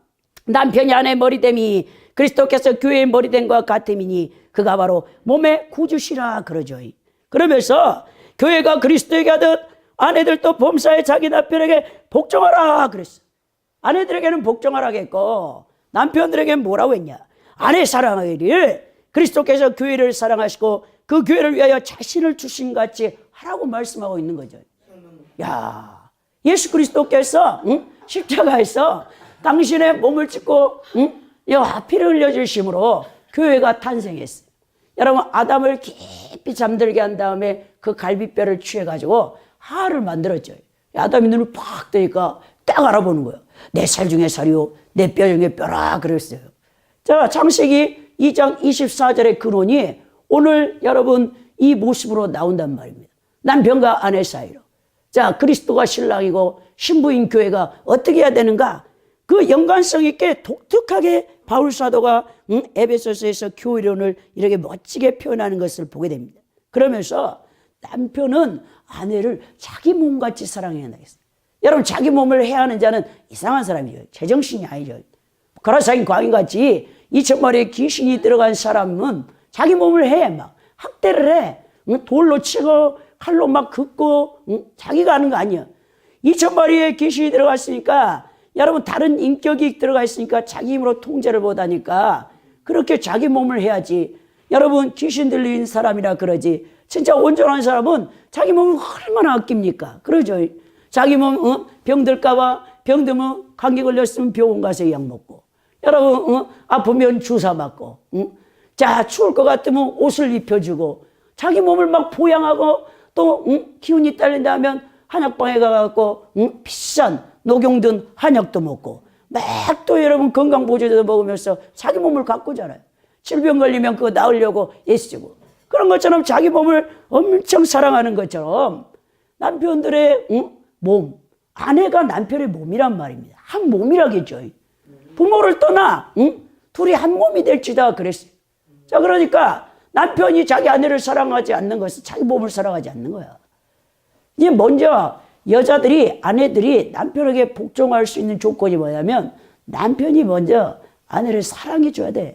남편이 아내 머리됨이 그리스도께서 교회의 머리됨과 같음이니 그가 바로 몸의 구주시라 그러죠. 그러면서 교회가 그리스도에게 하듯 아내들도 범사에 자기 남편에게 복종하라 그랬어. 아내들에게는 복종하라겠고 남편들에게는 뭐라고 했냐? 아내 사랑하기를 그리스도께서 교회를 사랑하시고 그 교회를 위하여 자신을 주신 같이 하라고 말씀하고 있는 거죠. 야, 예수 그리스도께서 십자가에서 당신의 몸을 찢고 피를 흘려주심으로 교회가 탄생했어요. 여러분, 아담을 깊이 잠들게 한 다음에 그 갈비뼈를 취해가지고 하를 만들었죠. 아담이 눈을 팍 뜨니까 딱 알아보는 거예요. 내 살 중에 살이요, 내 뼈 중에 뼈라 그랬어요. 자, 창세기 2장 24절의 근원이 오늘 여러분 이 모습으로 나온단 말입니다. 남편과 아내 사이로. 자, 그리스도가 신랑이고 신부인 교회가 어떻게 해야 되는가? 그 연관성 있게 독특하게 바울 사도가 에베소서에서 교회론을 이렇게 멋지게 표현하는 것을 보게 됩니다. 그러면서 남편은 아내를 자기 몸같이 사랑해야 되겠어요. 여러분, 자기 몸을 해하는 자는 이상한 사람이죠. 제정신이 아니죠. 거라사인 광인같이 2,000마리의 귀신이 들어간 사람은 자기 몸을 해. 막 학대를 해. 돌로 치고 칼로 막 긋고 자기가 하는 거 아니야. 2,000마리의 귀신이 들어갔으니까 여러분, 다른 인격이 들어가 있으니까 자기 힘으로 통제를 못하니까 그렇게 자기 몸을 해야지. 여러분, 귀신 들린 사람이라 그러지 진짜 온전한 사람은 자기 몸을 얼마나 아낍니까? 그러죠. 자기 몸 병들까 봐, 병들면 감기 걸렸으면 병원 가서 약 먹고, 여러분 아프면 주사 맞고, 자, 추울 것 같으면 옷을 입혀주고, 자기 몸을 막 보양하고, 또 기운이 딸린다 하면 한약방에 가갖고 비싼 녹용든 한약도 먹고, 막 또 여러분 건강보조제도 먹으면서 자기 몸을 가꾸잖아요. 질병 걸리면 그거 나으려고 애쓰고. 그런 것처럼 자기 몸을 엄청 사랑하는 것처럼 남편들의 몸, 아내가 남편의 몸이란 말입니다. 한 몸이라겠죠. 부모를 떠나 둘이 한 몸이 될지다 그랬어요. 자, 그러니까 남편이 자기 아내를 사랑하지 않는 것은 자기 몸을 사랑하지 않는 거야. 이제 먼저 여자들이, 아내들이 남편에게 복종할 수 있는 조건이 뭐냐면 남편이 먼저 아내를 사랑해 줘야 돼.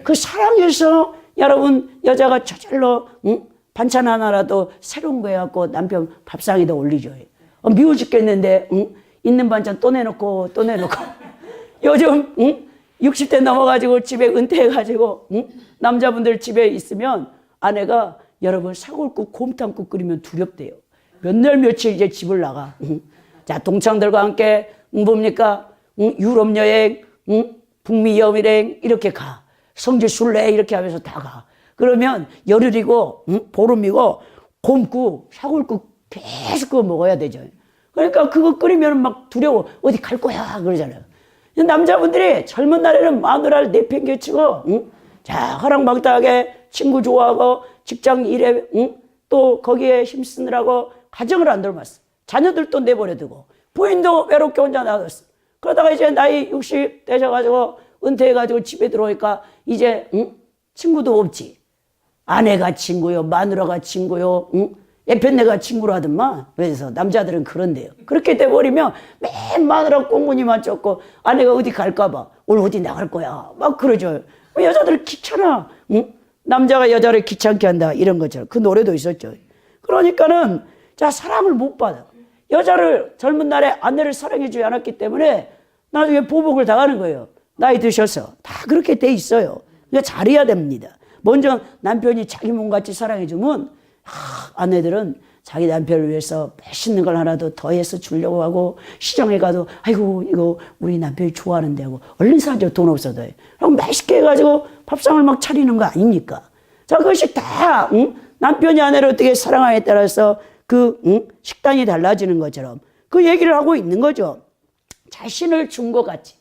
그 사랑해서 여러분, 여자가 저절로 반찬 하나라도 새로운 거 해갖고 남편 밥상에다 올리죠. 미워 죽겠는데 있는 반찬 또 내놓고 또 내놓고. 요즘 60대 넘어가지고 집에 은퇴해가지고 남자분들 집에 있으면 아내가 여러분 사골국 곰탕국 끓이면 두렵대요. 몇 날 며칠 이제 집을 나가. 자, 동창들과 함께 뭡니까? 유럽 여행, 북미 여행 이렇게 가. 성지 순례 이렇게 하면서 다 가. 그러면 열흘이고 보름이고 곰국, 사골국 계속 그거 먹어야 되죠. 그러니까 그거 끓이면 막 두려워. 어디 갈 거야 그러잖아요. 남자분들이 젊은 날에는 마누라를 내팽개치고 자, 허랑방탕하게 친구 좋아하고 직장 일에 또 거기에 힘쓰느라고 가정을 안 돌봤어. 자녀들도 내버려두고 부인도 외롭게 혼자 놔뒀어. 그러다가 이제 나이 60 되셔가지고 은퇴해가지고 집에 들어오니까 이제 친구도 없지. 아내가 친구요, 마누라가 친구요, 애편내가 친구로 하더만. 그래서 남자들은 그런데요. 그렇게 돼버리면 맨 마누라 꽁무니만 쫓고 아내가 어디 갈까봐 오늘 어디 나갈 거야 막 그러죠. 여자들 귀찮아. 남자가 여자를 귀찮게 한다 이런 것처럼 그 노래도 있었죠. 그러니까는 자, 사랑을 못 받아. 여자를 젊은 날에 아내를 사랑해주지 않았기 때문에 나중에 보복을 당하는 거예요. 나이 드셔서 다 그렇게 돼 있어요. 그러니까 잘해야 됩니다. 먼저 남편이 자기 몸같이 사랑해주면 아내들은 자기 남편을 위해서 맛있는 걸 하나도 더해서 주려고 하고, 시장에 가도 아이고 이거 우리 남편이 좋아하는데 하고 얼른 사줘. 돈 없어도. 그럼 맛있게 해가지고 밥상을 막 차리는 거 아닙니까? 자, 그것이 다 남편이 아내를 어떻게 사랑하냐에 따라서 그 식단이 달라지는 것처럼 그 얘기를 하고 있는 거죠. 자신을 준 것 같이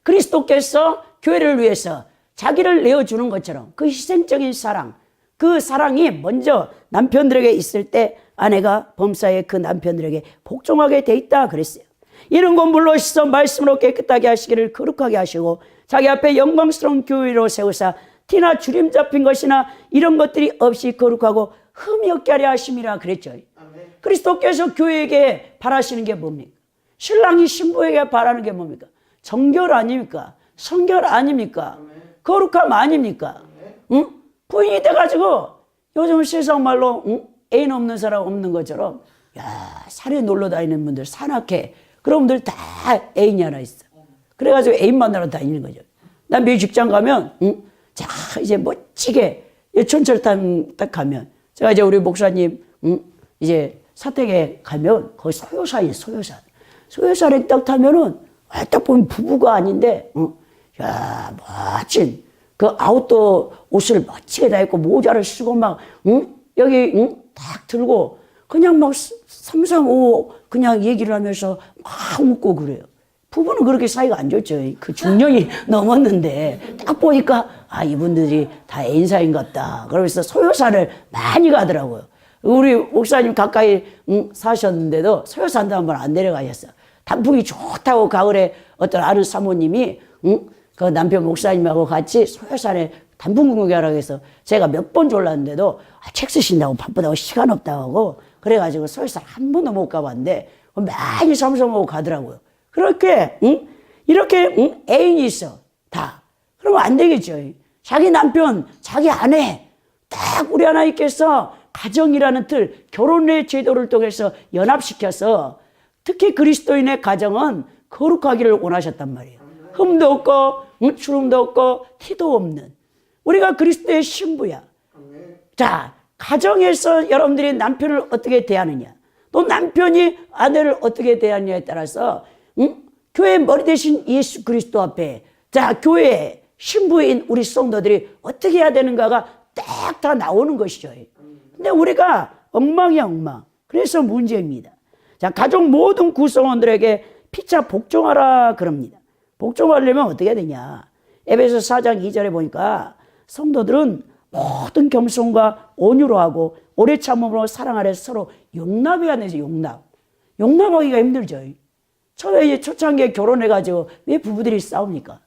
그리스도께서 교회를 위해서 자기를 내어주는 것처럼 그 희생적인 사랑, 그 사랑이 먼저 남편들에게 있을 때 아내가 범사에 그 남편들에게 복종하게 돼 있다 그랬어요. 이런 건 물로 씻어 말씀으로 깨끗하게 하시기를 거룩하게 하시고 자기 앞에 영광스러운 교회로 세우사 티나 주림 잡힌 것이나 이런 것들이 없이 거룩하고 흠이 없게 하려 하심이라 그랬죠. 아멘. 그리스도께서 교회에게 바라시는 게 뭡니까? 신랑이 신부에게 바라는 게 뭡니까? 정결 아닙니까? 성결 아닙니까? 아멘. 거룩함 아닙니까? 응? 부인이 돼가지고 요즘 세상 말로 애인 없는 사람 없는 것처럼 야, 산에 놀러 다니는 분들 산악회 그런 분들 다 애인이 하나 있어. 그래가지고 애인 만나러 다니는 거죠. 난 미국 직장 가면 자, 이제 멋지게 천철탄 딱 가면 제가 이제 우리 목사님 이제 사택에 가면 거기 소요산이에요. 소요산. 소요산에 딱 타면은, 딱 보면 부부가 아닌데, 야, 멋진, 그 아웃도어 옷을 멋지게 다 입고, 모자를 쓰고 막, 여기, 딱 들고, 그냥 막 삼삼오오 그냥 얘기를 하면서 막 웃고 그래요. 부부는 그렇게 사이가 안 좋죠. 그 중년이 넘었는데, 딱 보니까, 아, 이분들이 다 애인 사이인 것 같다. 그러면서 소요산을 많이 가더라고요. 우리 목사님 가까이 사셨는데도 소요산도 한번 안 내려가셨어요. 단풍이 좋다고 가을에 어떤 아는 사모님이 그 남편 목사님하고 같이 소요산에 단풍 구경하라고 해서 제가 몇 번 졸랐는데도 책 쓰신다고 바쁘다고 시간 없다고 하고 그래가지고 소요산 한 번도 못 가봤는데 많이 삼성하고 가더라고요. 그렇게 이렇게 애인이 있어 다 그러면 안 되겠죠. 자기 남편 자기 아내 딱 우리 하나님께서 가정이라는 틀 결혼의 제도를 통해서 연합시켜서 특히 그리스도인의 가정은 거룩하기를 원하셨단 말이에요. 흠도 없고 주름도 없고 티도 없는 우리가 그리스도의 신부야. 자, 가정에서 여러분들이 남편을 어떻게 대하느냐 또 남편이 아내를 어떻게 대하느냐에 따라서 교회 머리 대신 예수 그리스도 앞에 자 교회 신부인 우리 성도들이 어떻게 해야 되는가가 딱 다 나오는 것이죠. 근데 우리가 엉망이야 엉망. 그래서 문제입니다. 자, 가족 모든 구성원들에게 피차 복종하라 그럽니다. 복종하려면 어떻게 해야 되냐. 에베소 4장 2절에 보니까 성도들은 모든 겸손과 온유로 하고 오래 참음으로 사랑하려 서로 용납해야 되죠. 용납하기가 힘들죠. 처음에 초창기에 결혼해가지고 왜 부부들이 싸웁니까?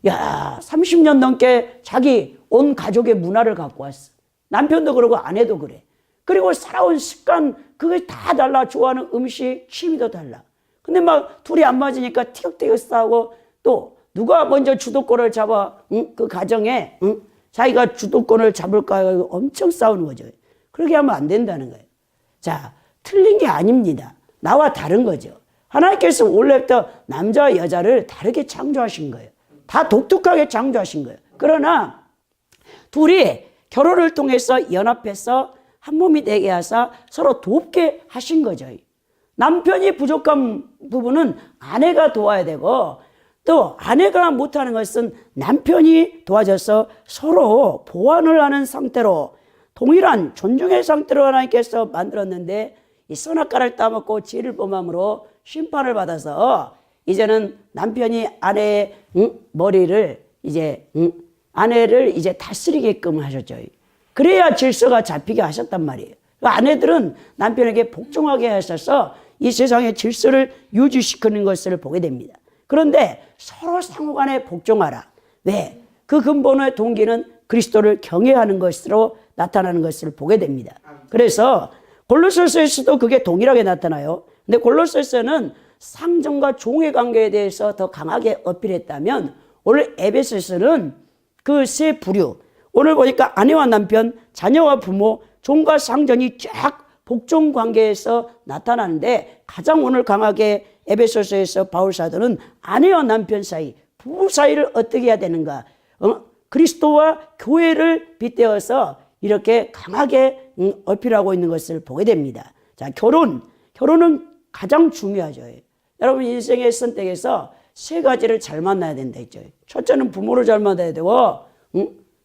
야, 30년 넘게 자기 온 가족의 문화를 갖고 왔어. 남편도 그러고 아내도 그래. 그리고 살아온 습관 그게 다 달라. 좋아하는 음식, 취미도 달라. 근데 막 둘이 안 맞으니까 티격태격 싸우고 또 누가 먼저 주도권을 잡아 그 가정에 자기가 주도권을 잡을까 엄청 싸우는 거죠. 그렇게 하면 안 된다는 거예요. 자, 틀린 게 아닙니다. 나와 다른 거죠. 하나님께서 원래부터 남자와 여자를 다르게 창조하신 거예요. 다 독특하게 창조하신 거예요. 그러나 둘이 결혼을 통해서 연합해서 한 몸이 되게 하사 서로 돕게 하신 거죠. 남편이 부족한 부분은 아내가 도와야 되고 또 아내가 못하는 것은 남편이 도와줘서 서로 보완을 하는 상태로 동일한 존중의 상태로 하나님께서 만들었는데 이 선악과를 따먹고 죄를 범함으로 심판을 받아서 이제는 남편이 아내의 머리를 이제 아내를 이제 다스리게끔 하셨죠. 그래야 질서가 잡히게 하셨단 말이에요. 아내들은 남편에게 복종하게 하셔서 이 세상의 질서를 유지시키는 것을 보게 됩니다. 그런데 서로 상호간에 복종하라. 왜? 그 근본의 동기는 그리스도를 경외하는 것으로 나타나는 것을 보게 됩니다. 그래서 골로새서에서도 그게 동일하게 나타나요. 근데 골로새서는 상정과 종의 관계에 대해서 더 강하게 어필했다면 오늘 에베소서는 그 세 부류 오늘 보니까 아내와 남편, 자녀와 부모, 종과 상전이 쫙 복종 관계에서 나타나는데 가장 오늘 강하게 에베소서에서 바울 사도는 아내와 남편 사이, 부부 사이를 어떻게 해야 되는가 그리스도와 교회를 빗대어서 이렇게 강하게 어필하고 있는 것을 보게 됩니다. 자, 결혼은 가장 중요하죠. 여러분 인생의 선택에서 세 가지를 잘 만나야 된다 했죠. 첫째는 부모를 잘 만나야 되고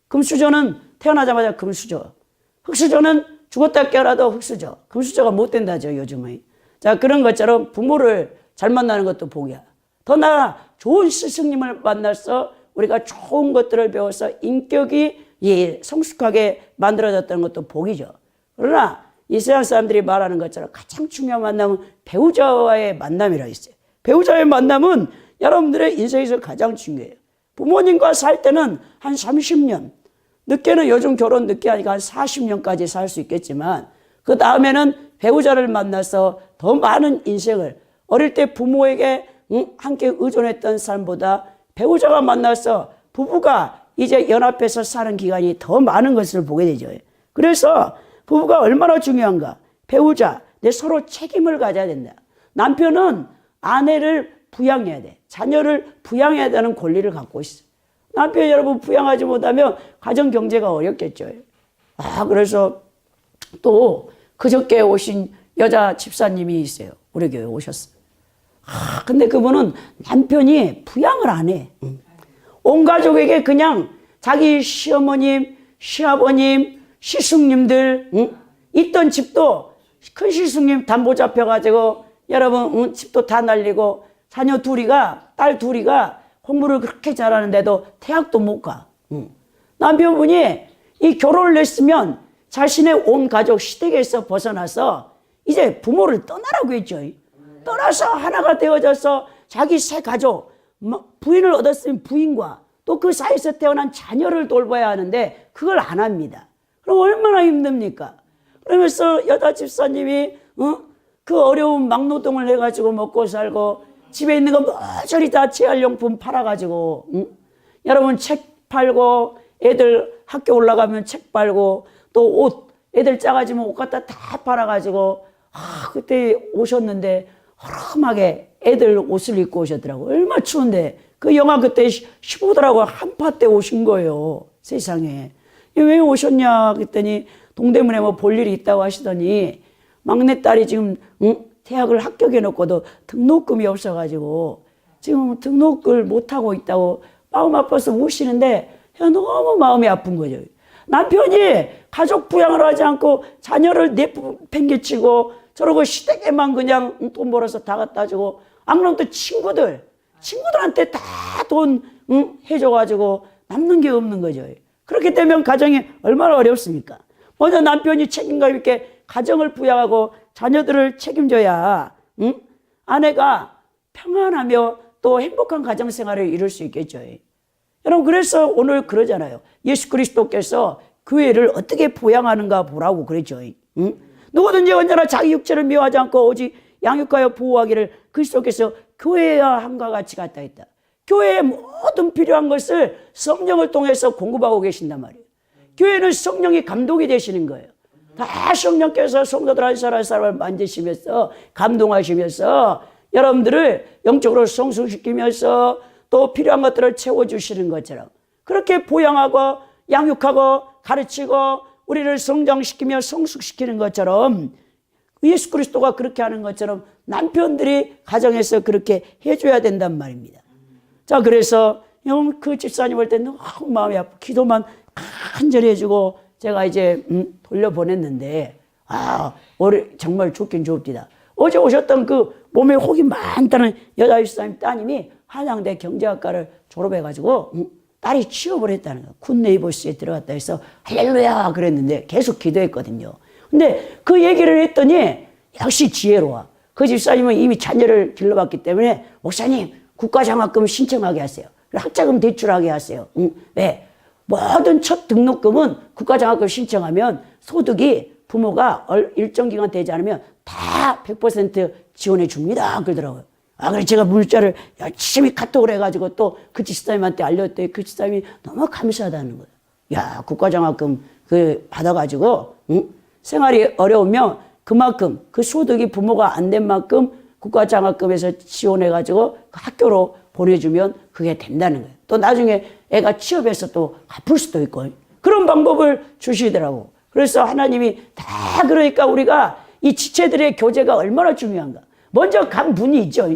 금수저는 태어나자마자 금수저, 흙수저는 죽었다 깨어나도 흙수저, 금수저가 못 된다죠 요즘에. 자, 그런 것처럼 부모를 잘 만나는 것도 복이야. 더 나아 좋은 스승님을 만나서 우리가 좋은 것들을 배워서 인격이 성숙하게 만들어졌다는 것도 복이죠. 그러나 이 세상 사람들이 말하는 것처럼 가장 중요한 만남은 배우자와의 만남이라 있어요. 배우자의 만남은 여러분들의 인생에서 가장 중요해요. 부모님과 살 때는 한 30년, 늦게는 요즘 결혼 늦게 하니까 한 40년까지 살 수 있겠지만 그 다음에는 배우자를 만나서 더 많은 인생을 어릴 때 부모에게 함께 의존했던 삶보다 배우자가 만나서 부부가 이제 연합해서 사는 기간이 더 많은 것을 보게 되죠. 그래서 부부가 얼마나 중요한가. 배우자, 내 서로 책임을 가져야 된다. 남편은 아내를 부양해야 돼. 자녀를 부양해야 되는 권리를 갖고 있어. 남편이 여러분 부양하지 못하면 가정 경제가 어렵겠죠. 그래서 또 그저께 오신 여자 집사님이 있어요. 우리 교회 오셨어요. 근데 그분은 남편이 부양을 안 해. 온 가족에게 그냥 자기 시어머님, 시아버님, 시숙님들, 있던 집도 큰 시숙님 담보 잡혀가지고 여러분 집도 다 날리고 자녀 둘이가 딸 둘이가 공부를 그렇게 잘하는데도 대학도 못 가. 남편분이 이 결혼을 했으면 자신의 온 가족 시댁에서 벗어나서 이제 부모를 떠나라고 했죠. 떠나서 하나가 되어져서 자기 새 가족, 부인을 얻었으면 부인과 또 그 사이에서 태어난 자녀를 돌봐야 하는데 그걸 안 합니다. 그럼 얼마나 힘듭니까? 그러면서 여자 집사님이 그 어려운 막노동을 해가지고 먹고 살고 집에 있는 거 모조리 다 재활용품 팔아가지고 여러분 책 팔고 애들 학교 올라가면 책 팔고 또 옷 애들 작아지면 옷 갖다 다 팔아가지고 그때 오셨는데 허름하게 애들 옷을 입고 오셨더라고. 얼마나 추운데 그 영하 그때 15도라고 한파 때 오신 거예요. 세상에. 왜 오셨냐 그랬더니 동대문에 뭐 볼 일이 있다고 하시더니 막내딸이 지금 대학을 합격해놓고도 등록금이 없어가지고 지금 등록을 못하고 있다고 마음 아파서 우시는데 너무 마음이 아픈 거죠. 남편이 가족 부양을 하지 않고 자녀를 내팽개치고 저러고 시댁에만 그냥 돈 벌어서 다 갖다 주고 안 그러면 또 친구들한테 다 돈 해줘가지고 남는 게 없는 거죠. 그렇게 되면 가정이 얼마나 어렵습니까? 먼저 남편이 책임감 있게 가정을 부양하고 자녀들을 책임져야 아내가 평안하며 또 행복한 가정생활을 이룰 수 있겠죠. 여러분 그래서 오늘 그러잖아요. 예수 그리스도께서 교회를 어떻게 부양하는가 보라고 그랬죠. 누구든지 언제나 자기 육체를 미워하지 않고 오직 양육하여 보호하기를 그리스도께서 교회와 함과 같이 갖다 했다. 교회의 모든 필요한 것을 성령을 통해서 공급하고 계신단 말이에요. 교회는 성령이 감독이 되시는 거예요. 다 성령께서 성도들 한 사람 한 사람을 만드시면서 감동하시면서 여러분들을 영적으로 성숙시키면서 또 필요한 것들을 채워주시는 것처럼 그렇게 보양하고 양육하고 가르치고 우리를 성장시키며 성숙시키는 것처럼 예수 그리스도가 그렇게 하는 것처럼 남편들이 가정에서 그렇게 해줘야 된단 말입니다. 자, 그래서 그 집사님 올 때 너무 마음이 아프고 기도만 간절히 해주고 제가 이제 돌려보냈는데 정말 좋긴 좋습니다. 어제 오셨던 그 몸에 혹이 많다는 여자 집사님 따님이 한양대 경제학과를 졸업해가지고 딸이 취업을 했다는 거예요. 굿네이버스에 들어갔다 해서 할렐루야 그랬는데 계속 기도했거든요. 근데 그 얘기를 했더니 역시 지혜로워. 그 집사님은 이미 자녀를 길러봤기 때문에 목사님 국가장학금 신청하게 하세요. 학자금 대출하게 하세요. 왜? 모든 첫 등록금은 국가장학금 신청하면 소득이 부모가 일정 기간 되지 않으면 다 100% 지원해 줍니다. 그러더라고요. 그래서 제가 문자를 열심히 카톡을 해가지고 또 그 집사님한테 알렸더니 그 집사님이 너무 감사하다는 거예요. 야, 국가장학금 받아가지고 생활이 어려우면 그만큼 그 소득이 부모가 안 된 만큼 국가장학금에서 지원해가지고 학교로 보내주면 그게 된다는 거예요. 또 나중에 애가 취업해서 또 갚을 수도 있고 그런 방법을 주시더라고. 그래서 하나님이 다 그러니까 우리가 이 지체들의 교제가 얼마나 중요한가. 먼저 간 분이 있죠.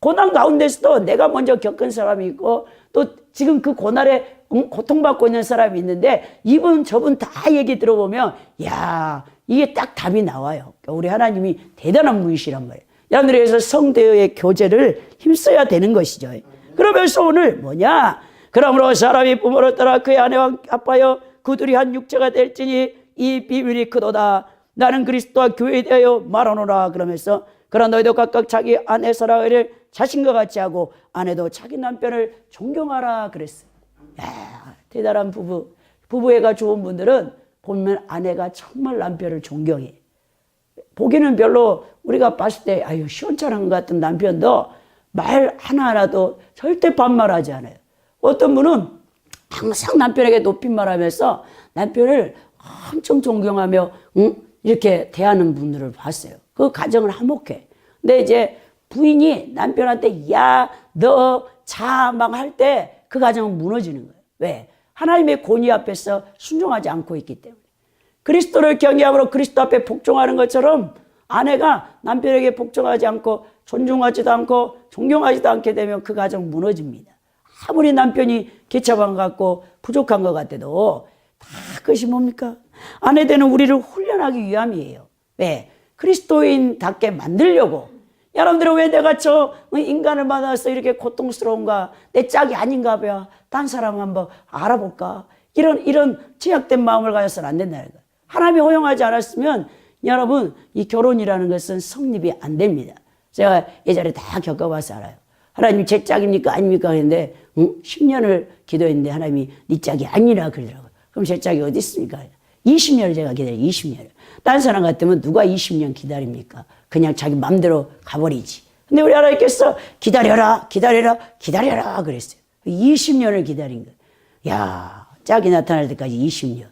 고난 가운데서도 내가 먼저 겪은 사람이 있고 또 지금 그 고난에 고통받고 있는 사람이 있는데 이분 저분 다 얘기 들어보면 야 이게 딱 답이 나와요. 그러니까 우리 하나님이 대단한 분이시란 말이에요. 여러분들이 그래서 성도의 교제를 힘써야 되는 것이죠. 그러면서 오늘 뭐냐? 그러므로 사람이 부모를 떠나 그의 아내와 아빠여 그들이 한 육체가 될지니 이 비밀이 크도다. 나는 그리스도와 교회에 대하여 말하노라. 그러면서 그러나 너희도 각각 자기 아내 사랑을 자신과 같이 하고 아내도 자기 남편을 존경하라 그랬어요. 야, 대단한 부부애가 좋은 분들은 보면 아내가 정말 남편을 존경해. 보기는 별로 우리가 봤을 때 시원찮은 것 같은 남편도 말 하나하나도 절대 반말하지 않아요. 어떤 분은 항상 남편에게 높임말하면서 남편을 엄청 존경하며 이렇게 대하는 분들을 봤어요. 그 가정을 화목해. 근데 이제 부인이 남편한테 야, 너 자 막 할 때 그 가정은 무너지는 거예요. 왜? 하나님의 권위 앞에서 순종하지 않고 있기 때문에. 그리스도를 경외함으로 그리스도 앞에 복종하는 것처럼 아내가 남편에게 복종하지 않고 존중하지도 않고 존경하지도 않게 되면 그 가정 무너집니다. 아무리 남편이 개차반 같고 부족한 것 같아도 다 그것이 뭡니까? 아내 되는 우리를 훈련하기 위함이에요. 왜? 그리스도인답게 만들려고. 여러분들은 왜 내가 저 인간을 만나서 이렇게 고통스러운가? 내 짝이 아닌가 봐. 딴 사람 한번 알아볼까? 이런 제약된 마음을 가져서는 안 된다는 거예요. 하나님이 허용하지 않았으면 여러분 이 결혼이라는 것은 성립이 안 됩니다. 제가 예전에 다 겪어봐서 알아요. 하나님 제 짝입니까 아닙니까 했는데 10년을 기도했는데 하나님이 네 짝이 아니라 그러더라고요. 그럼 제 짝이 어디 있습니까? 20년을 제가 기다려요. 20년을. 딴 사람 같으면 누가 20년 기다립니까? 그냥 자기 맘대로 가버리지. 근데 우리 하나님께서 기다려라 기다려라 기다려라 그랬어요. 20년을 기다린 거예요. 야, 짝이 나타날 때까지 20년.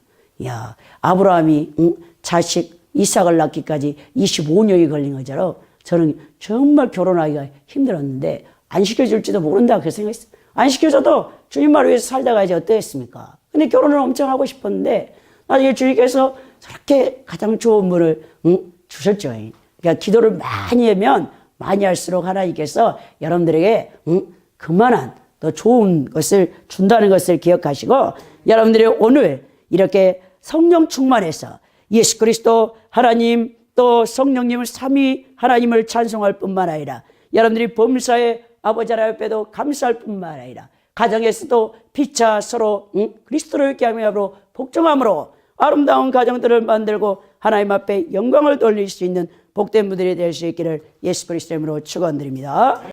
야, 아브라함이 자식 이삭을 낳기까지 25년이 걸린 것처럼 저는 정말 결혼하기가 힘들었는데 안 시켜줄지도 모른다 그렇게 생각했어요. 안 시켜줘도 주님만을 위해서 살다가 이제 어떠했습니까? 근데 결혼을 엄청 하고 싶었는데 나중에 주님께서 저렇게 가장 좋은 분을 주셨죠. 그러니까 기도를 많이 하면 많이 할수록 하나님께서 여러분들에게 그만한 더 좋은 것을 준다는 것을 기억하시고 여러분들이 오늘 이렇게 성령 충만해서 예수 그리스도 하나님 또 성령님을 삼위 하나님을 찬송할 뿐만 아니라 여러분들이 범사의 아버지 하나님 앞에도 감사할 뿐만 아니라 가정에서도 피차 서로 그리스도를 경외함으로 복종함으로 아름다운 가정들을 만들고 하나님 앞에 영광을 돌릴 수 있는 복된 분들이 될 수 있기를 예수 그리스도 이름으로 축원드립니다.